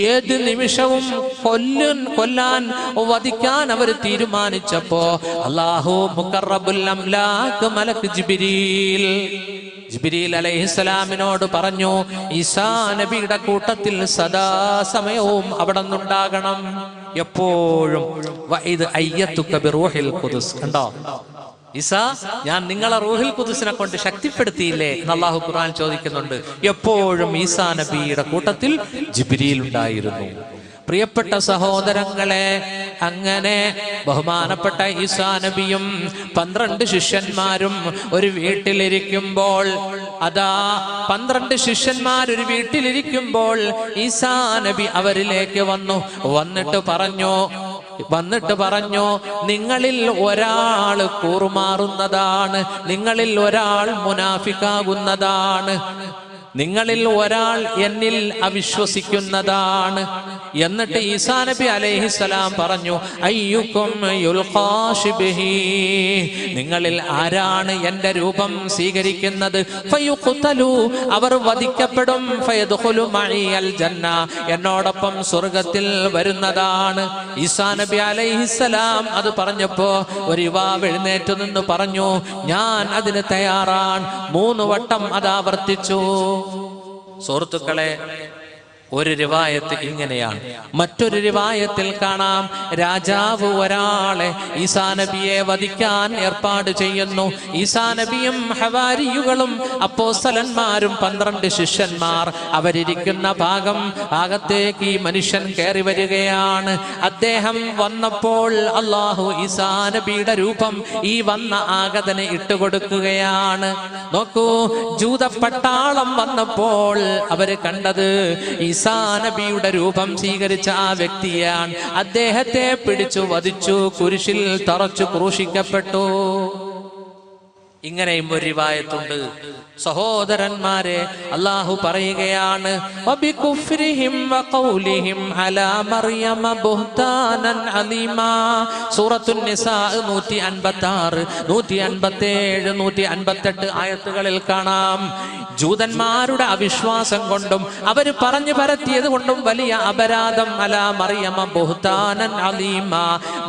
ഏത് നിമിഷവും കൊല്ലാൻ വധിക്കാൻ അവർ തീരുമാനിച്ചപ്പോ അല്ലാഹു മുഖറബുൽ അംലാക്ക് മലക്ക് ജിബ്രീൽ അലൈഹിസ്സലാമിനോട് പറഞ്ഞു, ഈസാ നബിയുടെ കൂട്ടത്തിൽ സദാസമയവും അവിടെ നിന്നുണ്ടാകണം, എപ്പോഴും. വഇദ് അയ്യതുക ബിറൂഹിൽ ഖുദ്സ്, കണ്ടോ ഈസാ, ഞാൻ നിങ്ങളെ റൂഹിൽ ഖുദ്സിനെ കൊണ്ട് ശക്തിപ്പെടുത്തിയില്ലേ എന്ന് അല്ലാഹു ഖുർആൻ ചോദിക്കുന്നുണ്ട്. എപ്പോഴും ഈസാ നബിയുടെ കൂട്ടത്തിൽ ജിബ്രീൽ ഉണ്ടായിരുന്നു. പ്രിയപ്പെട്ട സഹോദരങ്ങളെ, അങ്ങനെ ബഹുമാനപ്പെട്ട ഈസാ നബിയും 12 ശിഷ്യന്മാരും ഒരു വീട്ടിലിരിക്കുമ്പോൾ, അതാ 12 ശിഷ്യന്മാർ ഒരു വീട്ടിലിരിക്കുമ്പോൾ ഈസാ നബി അവരിലേക്ക് വന്നിട്ട് പറഞ്ഞു, നിങ്ങളിൽ ഒരാൾ കൂറുമാറുന്നതാണ്, നിങ്ങളിൽ ഒരാൾ മുനാഫിക്കാകുന്നതാണ്, നിങ്ങളിൽ ഒരാൾ എന്നിൽ അവിശ്വസിക്കുന്നതാണ്. എന്നിട്ട് ഈസാ നബി അലൈഹിസ്സലാം പറഞ്ഞു, അയ്യുക്കും യുൽഖാ ശിബ്ഹി, നിങ്ങളിൽ ആരാണ് എന്റെ രൂപം സ്വീകരിക്കുന്നത്, ഫയുഖ്തലു, അവർ വധിക്കപ്പെടും, ഫയദ്ഖുലു മഇയൽ ജന്ന, എന്നോടൊപ്പം സ്വർഗ്ഗത്തിൽ വരുന്നതാണ്. ഈസാ നബി അലൈഹിസ്സലാം അത് പറഞ്ഞപ്പോ ഒരു യുവാവ് എഴുന്നേറ്റ് നിന്ന് പറഞ്ഞു, ഞാൻ അതിന് തയ്യാറാണ്. 3 വട്ടം അത് ആവർത്തിച്ചു. സുഹൃത്തുക്കളെ, ഒരു റിവായത്ത് ഇങ്ങനെയാണ്. മറ്റൊരു റിവായത്തിൽ കാണാം, രാജാവ് ഒരാളെ ഈസാ നബിയെ വധിക്കാൻ ഏർപ്പാട് ചെയ്യുന്നു. ഈസാ നബിയും ഹവാരിയുകളും അപ്പോസ്തലന്മാരും 12 ശിഷ്യന്മാർ അവരിയ്ക്കുന്ന ഭാഗത്തേക്ക് ഈ മനുഷ്യൻ കയറി വരികയാണ്. അദ്ദേഹം വന്നപ്പോൾ അല്ലാഹു ഈസാ നബിയുടെ രൂപം ഈ വന്ന ആഗതന് ഇട്ടുകൊടുക്കുകയാണ്. നോക്കൂ, ജൂതപ്പട്ടാളം വന്നപ്പോൾ അവര് കണ്ടത് ഈസാ നബിയുടെ രൂപം സ്വീകരിച്ച ആ വ്യക്തിയാണ്. അദ്ദേഹത്തെ പിടിച്ചു വധിച്ചു, കുരിശിൽ തറച്ചു ക്രൂശിക്കപ്പെട്ടു. ഇങ്ങനെയും ഒരു റിവായത്തുണ്ട്. സഹോദരന്മാരെ, അല്ലാഹു പറയുകയാണ് വബികുഫ്രിഹിം വഖൗലിഹിം അലാ മർയമ ബുഹ്താനൻ അലീമാ. സൂറത്തുൻ നിസാ 156, 157, 158 ആയത്തുകളിൽ കാണാം. ജൂതന്മാരുടെ അവിശ്വാസം കൊണ്ടും അവർ പറഞ്ഞു പരത്തിയത് കൊണ്ടും വലിയ അപരാധം. അലാ മറിയമ ബുഹ്താനൻ അലീമാ,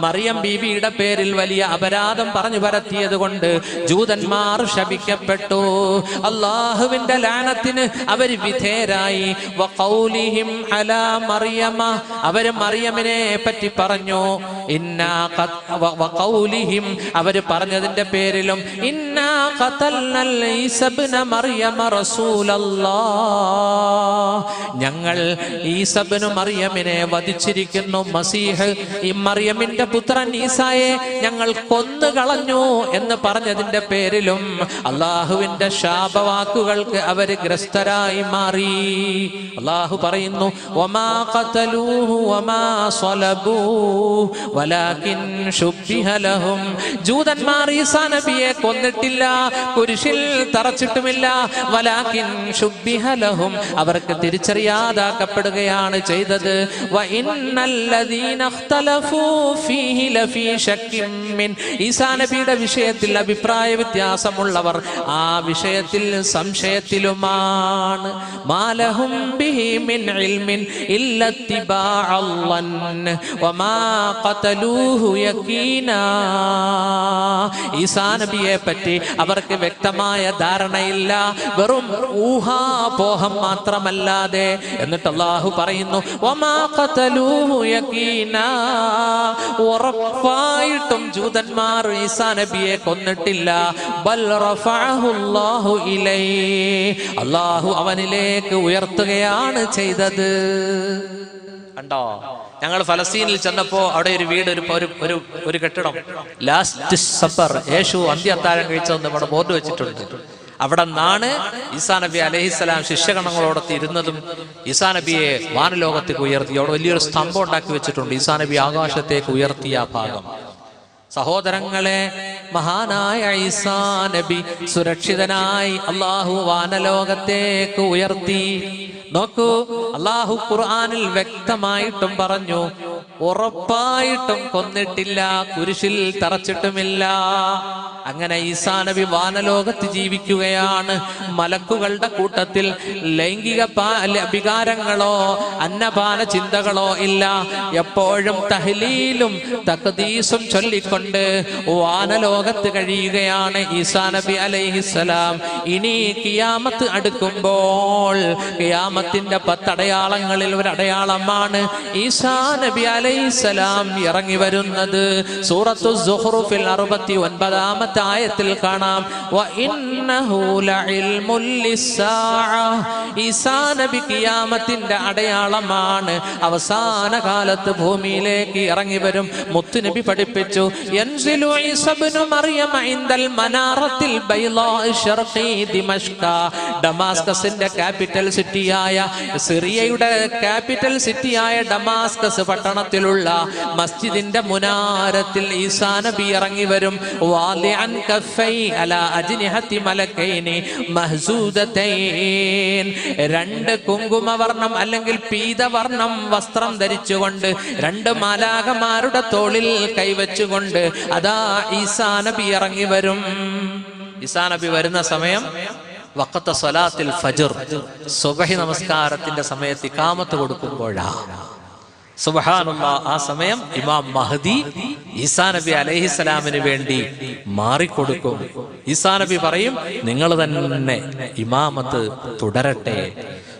മറിയം ബീവിയുടെ പേരിൽ വലിയ അപരാധം പറഞ്ഞു പരത്തിയത് കൊണ്ട് ജൂതന്മാർ ശപിക്കപ്പെട്ടു. അല്ലാഹുവിന്റെ ലാനത്തിന് അവർ വിധേയരായി. വഖൗലിഹിം അലാ മറിയമ, അവർ മറിയമിനെ പറ്റി പറഞ്ഞു. വഖൗലിഹിം, അവർ പറഞ്ഞതിന്റെ പേരിലും ഇന്നാ ഖതൽനൽ ഈസാ ഇബ്ന മറിയമ റസൂലല്ലാഹ്, ഞങ്ങൾ ഈസാ ഇബ്നു മറിയമിനെ വധിച്ചിരിക്കുന്നു. മസീഹ്, ഈ മറിയമിന്റെ പുത്രൻ ഈസായെ ഞങ്ങൾ കൊന്നുകളഞ്ഞു എന്ന് പറഞ്ഞതിന്റെ പേരിലും അള്ളാഹുവിന്റെ ശാപവാക്കുകൾക്ക് അവര് ഗ്രസ്തരായി മാറി. അള്ളാഹു പറയുന്നു വമാ ഖതലൂഹു വമാ സ്വലബൂഹു വലാകിൻ ശുബ്ബിഹ ലഹും. ജൂതന്മാർ ഈസാ നബിയെ കൊന്നിട്ടില്ല, കുരിശിൽ തറച്ചിട്ടുമില്ല. വലാകിൻ ശുബ്ബിഹ ലഹും, അവർക്ക് തിരിച്ചറിയാതാക്കപ്പെടുകയാണ് ചെയ്തത്. വ ഇന്നല്ലദീന ഇഖ്തലഫൂ ഫീഹി ലഫീ ശക്കിൻ മിൻ, ഈസാ നബിയുടെ വിഷയത്തിൽ അഭിപ്രായ വ്യത്യാസമുള്ളവർ ആ വിഷയത്തിൽ സംശയത്തിലുമാണ്. മാലഹും ബിഹി മിൻ ഇൽമിൻ ഇല്ലത്തിബാഅല്ലൻ വമാ ഖതലൂഹു യഖീനാ. ഈസാ നബിയെ പറ്റി അവർക്ക് വ്യക്തമായ ധാരണയില്ല, വെറും ഊഹാപോഹം മാത്രമല്ലാതെ. എന്നിട്ട് അല്ലാഹു പറയുന്നു വമാ ഖതലൂഹു യഖീനാ, ഉറപ്പായിട്ടും ജൂതന്മാർ ഈസാ നബിയെ കൊന്നിട്ടില്ല. ബൽ റഫഅഹു അല്ലാഹു ഇലൈഹി, അല്ലാഹു അവനിലേക്ക് ഉയർത്തുകയാണ് ചെയ്തത്. കണ്ടോ, ഞങ്ങൾ ഫലസ്തീനിൽ ചെന്നപ്പോ അവിടെ ഒരു വീട്, ഒരു കെട്ടിടം, ലാസ്റ്റ് സപ്പർ, യേശു അന്ത്യത്താഴം കഴിച്ചതെന്ന് അവിടെ ബോർഡ് വെച്ചിട്ടുണ്ട്. അവിടെ നിന്നാണ് ഈസാ നബി അലൈഹിസ്സലാം ശിഷ്യഗണങ്ങളോടൊത്ത് ഇരുന്നതും ഈസാ നബിയെ വാനലോകത്തേക്ക് ഉയർത്തി. അവിടെ വലിയൊരു സ്തംഭം ഉണ്ടാക്കി വെച്ചിട്ടുണ്ട്, ഈസാ നബി ആകാശത്തേക്ക് ഉയർത്തിയ ഭാഗം. സഹോദരങ്ങളെ, മഹാനായ ഈസാ നബി സുരക്ഷിതനായി അല്ലാഹു വാനലോകത്തേക്ക് ഉയർത്തി. നോക്കൂ, അല്ലാഹു ഖുർആനിൽ വ്യക്തമായിട്ടും പറഞ്ഞു, ഉറപ്പായിട്ടും കൊന്നിട്ടില്ല, കുരിശിൽ തറച്ചിട്ടുമില്ല. അങ്ങനെ ഈസാ നബി വാനലോകത്ത് ജീവിക്കുകയാണ്. മലക്കുകളുടെ കൂട്ടത്തിൽ ലൈംഗിക വികാരങ്ങളോ അന്നപാന ചിന്തകളോ ഇല്ല. എപ്പോഴും തഹ്ലീലും തഖ്ദീസും ചൊല്ലിക്കൊണ്ട് വാനലോകത്ത് കഴിയുകയാണ് ഈസാ നബി അലൈഹിസ്സലാം. ഇനി ഖിയാമത്ത് അടുക്കുമ്പോൾ ഖിയാമത്തിന്റെ 10 അടയാളങ്ങളിൽ ഒരു അടയാളമാണ് ഈസാ നബി അലൈഹിസ്സലാം ഇറങ്ങി വരുന്നത്. സൂറത്തു സുഖ്റുഫിൽ 69-ാമത്തെ ആയത്തിൽ കാണാം, വ ഇന്നഹു ലഇൽമുൽ ലിസ്സാഅ, ഈസാ നബി ഖിയാമത്തിന്റെ അടയാളമാണ്. അവസാന കാലത്ത് ഭൂമിയിലേക്ക് ഇറങ്ങി വരും. മുത്തുനബി പഠിപ്പിച്ചു, യൻസിലു ഈസാ ഇബ്നു മറിയം ഇൻദൽ മനാറത്തിൽ ബൈളാഇ ശർഖി ദിമഷ്ക, ഡമാസ്കസിന്റെ ക്യാപിറ്റൽ സിറ്റിയായ, സിറിയയുടെ ക്യാപിറ്റൽ സിറ്റിയായ ഡമാസ്കസ് പട്ടണത്തിലുള്ള മസ്ജിദിന്റെ മുനാരത്തിൽ ഈസാ നബി ഇറങ്ങി വരും. വാലിഅൻ കഫൈ അലാ അജ്നിഹതി മലക്കൈനി മഹ്സൂദതൈൻ, 2 കുങ്കുമവർണം അല്ലെങ്കിൽ പീതവർണം വസ്ത്രം ധരിച്ചുകൊണ്ട് 2 മാലാഖമാരുടെ തോളിൽ കൈവച്ചുകൊണ്ട് അതാ ഈസാ നബി ഇറങ്ങി വരും. ഈസാ നബി വരുന്ന സമയം വഖത്ത സ്വലാത്തിൽ ഫജ്ർ, സുബ്ഹി നമസ്കാരത്തിന്റെ സമയത്ത് ഇഖാമത്ത് കൊടുക്കുമ്പോഴാണ്. സുബ്ഹാനല്ലാഹ്, ആ സമയം ഇമാം മഹ്ദി ഈസാ നബി അലൈഹിസ്സലാമിന് വേണ്ടി മാറിക്കൊടുക്കും. ഈസാ നബി പറയും, നിങ്ങൾ തന്നെ ഇമാമത്ത് തുടരട്ടെ.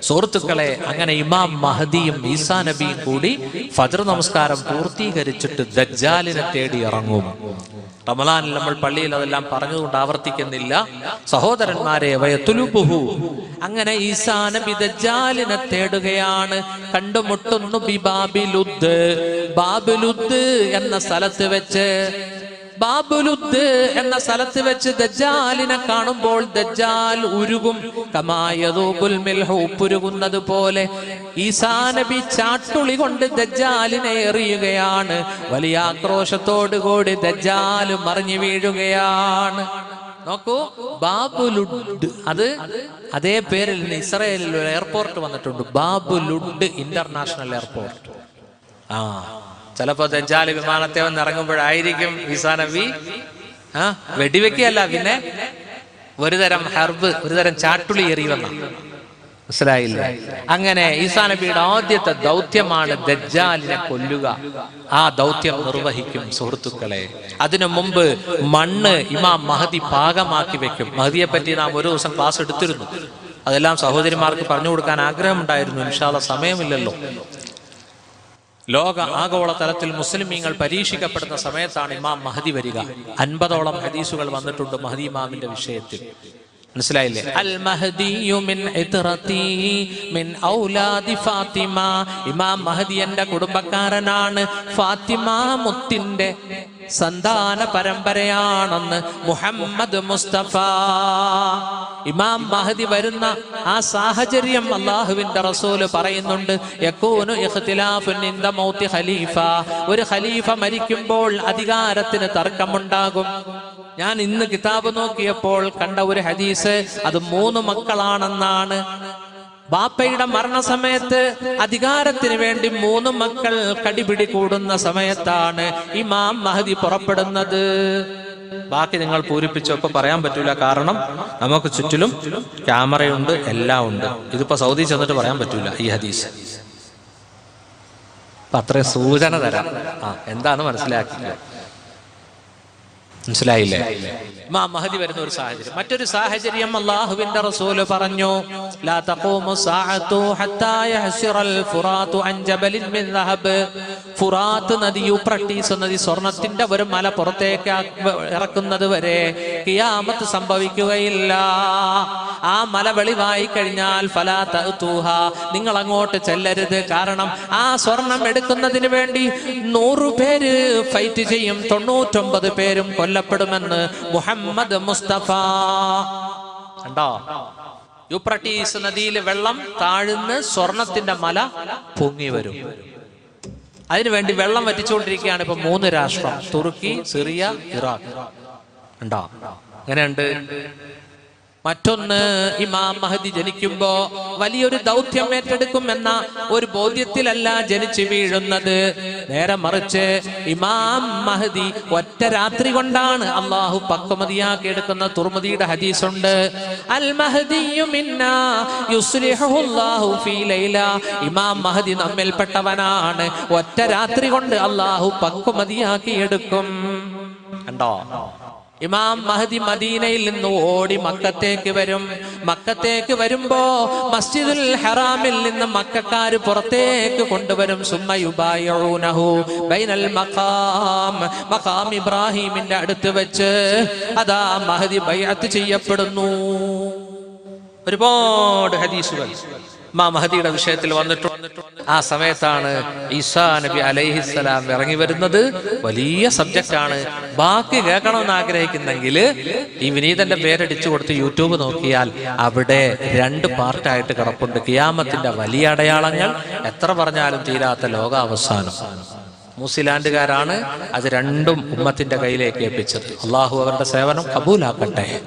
സുഹൃത്തുക്കളെ, അങ്ങനെ ഇമാം മഹദിയും ഈസാ നബിയും കൂടി ഫജ്ർ നമസ്കാരം പൂർത്തീകരിച്ചിട്ട് ദജ്ജാലിനെ തേടി ഇറങ്ങും. റമളാനിൽ നമ്മൾ പള്ളിയിൽ അതെല്ലാം പറഞ്ഞുകൊണ്ട് ആവർത്തിക്കുന്നില്ല. സഹോദരന്മാരെ, വയതുലുബുഹു, അങ്ങനെ ഈസാ നബി ദജ്ജാലിനെ തേടുകയാണ്. കണ്ടുമുട്ടുന്നു ബിബാബിലുദ്, ബാബിലുദ് എന്ന സ്ഥലത്ത് വെച്ച്. ബാബുലുദ് എന്ന സ്ഥലത്ത് വെച്ച് ദജ്ജാലിനെ കാണുമ്പോൾ ദജ്ജാൽ ഉരുകും. കമായദൂബുൽ മിൽഹു, ഉപ്പുരുകുന്നത് പോലെ ഈസാ നബി ചാട്ടുളി കൊണ്ട് ദജ്ജാലിനെ എറിയുകയാണ്. വലിയ ആക്രോശത്തോടുകൂടി ദജ്ജാൽ മറിഞ്ഞു വീഴുകയാണ്. നോക്കൂ, ബാബുലുഡ്, അത് അതേ പേരിൽ നിന്ന് ഇസ്രായേലിൽ ഒരു എയർപോർട്ട് വന്നിട്ടുണ്ട്, ബാബുലുഡ് ഇന്റർനാഷണൽ എയർപോർട്ട്. ചിലപ്പോ ദജ്ജാൽ വിമാനത്തെ വന്ന് ഇറങ്ങുമ്പോഴായിരിക്കും ഈസാ നബി വെടിവെക്കുകയല്ല, പിന്നെ ഒരുതരം ഹർബ്, ഒരുതരം ചാട്ടുളി എറിയുമെന്ന. മനസ്സിലായില്ല? അങ്ങനെ ഈസാ നബിയുടെ ആദ്യത്തെ ദൗത്യമാണ് ദജ്ജാലിനെ കൊല്ലുക. ആ ദൗത്യം നിർവഹിക്കും സുഹൃത്തുക്കളെ. അതിനു മുമ്പ് മണ്ണ് ഇമാം മഹദി പാകമാക്കി വെക്കും. മഹദിയെ പറ്റി നാം ഒരു ദിവസം ക്ലാസ് എടുത്തിരുന്നു. അതെല്ലാം സഹോദരിമാർക്ക് പറഞ്ഞു കൊടുക്കാൻ ആഗ്രഹമുണ്ടായിരുന്നു. ഇൻഷാ അല്ലാഹ് സമയമില്ലല്ലോ. ലോക ആഗോള തലത്തിൽ മുസ്ലിമീങ്ങൾ പരീക്ഷിക്കപ്പെടുന്ന സമയത്താണ് ഇമാം മഹദി വരിക. 50ഓളം ഹദീസുകൾ വന്നിട്ടുണ്ട് മഹദി ഇമാമിന്റെ വിഷയത്തിൽ. മനസ്സിലായില്ലേ? അൽ മഹദിയു മിൻ ഇത്റതി മിൻ ഔലാദി ഫാത്തിമ, ഇമാം മഹദി എന്റെ കുടുംബക്കാരനാണ്, ഫാത്തിമ മുത്തിന്റെ സന്താന പരമ്പരയാണെന്ന് മുഹമ്മദ് മുസ്തഫ. ഇമാം മഹദി വരുന്ന ആ സാഹചര്യം അല്ലാഹുവിന്റെ റസൂല് പറയുന്നുണ്ട്. യകൂനു ഇഖ്തിലാഫുൻ ഇൻദ മൗതി ഖലീഫ, ഒരു ഖലീഫ മരിക്കുമ്പോൾ അധികാരത്തിന് തർക്കമുണ്ടാകും. ഞാൻ ഇന്ന് കിതാബ് നോക്കിയപ്പോൾ കണ്ട ഒരു ഹദീസ്, അത് 3 മക്കളാണെന്നാണ്. ബാപ്പയുടെ മരണസമയത്ത് അധികാരത്തിന് വേണ്ടി 3 മക്കൾ കടിപിടി കൂടുന്ന സമയത്താണ് ഇമാം മഹദി പുറപ്പെടുന്നത്. ബാക്കി നിങ്ങൾ പൂരിപ്പിച്ചൊക്കെ പറയാൻ പറ്റൂല, കാരണം നമുക്ക് ചുറ്റിലും ക്യാമറയുണ്ട്, എല്ലാം ഉണ്ട്. ഇതിപ്പോ സൗദി ചെന്നിട്ട് പറയാൻ പറ്റൂല ഈ ഹദീസ്. അപ്പൊ അത്രയും സൂചന തരാം. എന്താണ് മനസ്സിലാക്കുക? മനസ്സിലായില്ലേ? ഇമാം മഹദി വരുന്ന ഒരു സാഹചര്യം. മറ്റൊരു സാഹചര്യം അല്ലാഹുവിന്റെ റസൂല് പറഞ്ഞു, ലാ തഖൂമു സഅതു ഹത്താ യഹ്സിറൽ ഫുറാതു അൻ ജബലിൻ മിൻ ദഹബ്. ഫുറാത്ത് നദി, യൂഫ്രട്ടീസ് നദി, സ്വർണത്തിന്റെ ഒരു മല പുറത്തേക്ക് ഇറക്കുന്നത് വരെ ഖിയാമത്ത് സംഭവിക്കുകയില്ല. ആ മല വെളിവായി കഴിഞ്ഞാൽ ഫലാ തഅതൂഹ, നിങ്ങൾ അങ്ങോട്ട് ചെല്ലരുത്. കാരണം ആ സ്വർണം എടുക്കുന്നതിന് വേണ്ടി 100 പേര് ഫൈറ്റ് ചെയ്യും, 99 പേരും കൊല്ലപ്പെടുമെന്ന് മുഹമ്മദ് മുസ്തഫ. കണ്ടോ? യൂഫ്രട്ടീസ് നദിയിൽ വെള്ളം താഴ്ന്ന് സ്വർണത്തിന്റെ മല പൊങ്ങി വരും. അതിനുവേണ്ടി വെള്ളം വറ്റിച്ചുകൊണ്ടിരിക്കുകയാണ് ഇപ്പൊ 3 രാഷ്ട്രം, തുർക്കി, സിറിയ, ഇറാഖ്. ഉണ്ടോ? അങ്ങനെയുണ്ട്. മറ്റൊന്ന്, ഇമാം മഹദി ജനിക്കുമ്പോ വലിയൊരു ദൗത്യം ഏറ്റെടുക്കും എന്ന ഒരു ബോധ്യത്തിലല്ല ജനിച്ചു വീഴുന്നത്. നേരെ മറിച്ച് ഇമാം മഹദി ഒറ്റ രാത്രി കൊണ്ടാണ് അള്ളാഹു പക്വമതിയാക്കി എടുക്കുന്ന. തുർമുദിയുടെ ഹദീസുണ്ട്, അൽ മഹദിയു മിന്നാ യുസ്ലിഹുല്ലാഹു ഫീ ലൈല. ഇമാം മഹദി നമ്മിൽപ്പെട്ടവനാണ്, ഒറ്റ രാത്രി കൊണ്ട് അള്ളാഹു പക്വമതിയാക്കി എടുക്കും. കണ്ടോ? ഇമാം മഹദി മദീനയിൽ നിന്ന് ഓടി മക്കത്തേക്ക് വരും. മക്കത്തേക്ക് വരുമ്പോ മസ്ജിദുൽ ഹറാമിൽ നിന്ന് മക്കക്കാര് പുറത്തേക്ക് കൊണ്ടുവരും. സുമ്മ യുബായിഊനഹു ബൈനൽ മഖാം ഇബ്രാഹിമിന്റെ അടുത്ത് വെച്ച് അതാ മഹദി ബൈഅത്ത് ചെയ്യപ്പെടുന്നു. ഒരുപാട് ഹദീസുകൾ മഹദിയുടെ വിഷയത്തിൽ വന്നിട്ടുണ്ട്. ആ സമയത്താണ് ഈസാ നബി അലൈഹിസ്സലാം ഇറങ്ങി വരുന്നത്. വലിയ സബ്ജക്റ്റ് ആണ്. ബാക്കി കേൾക്കണമെന്ന് ആഗ്രഹിക്കുന്നെങ്കിൽ ഈ വിനീതന്റെ പേരടിച്ചു കൊടുത്ത് യൂട്യൂബ് നോക്കിയാൽ അവിടെ 2 പാർട്ടായിട്ട് കിടപ്പുണ്ട്. ഖിയാമത്തിന്റെ വലിയ അടയാളങ്ങൾ, എത്ര പറഞ്ഞാലും തീരാത്ത ലോകാവസാനം. ന്യൂസിലാൻഡുകാരാണ് അത് രണ്ടും ഉമ്മത്തിന്റെ കയ്യിലേക്ക് ഏൽപ്പിച്ചത്. അള്ളാഹു അവരുടെ സേവനം കബൂലാക്കട്ടെ.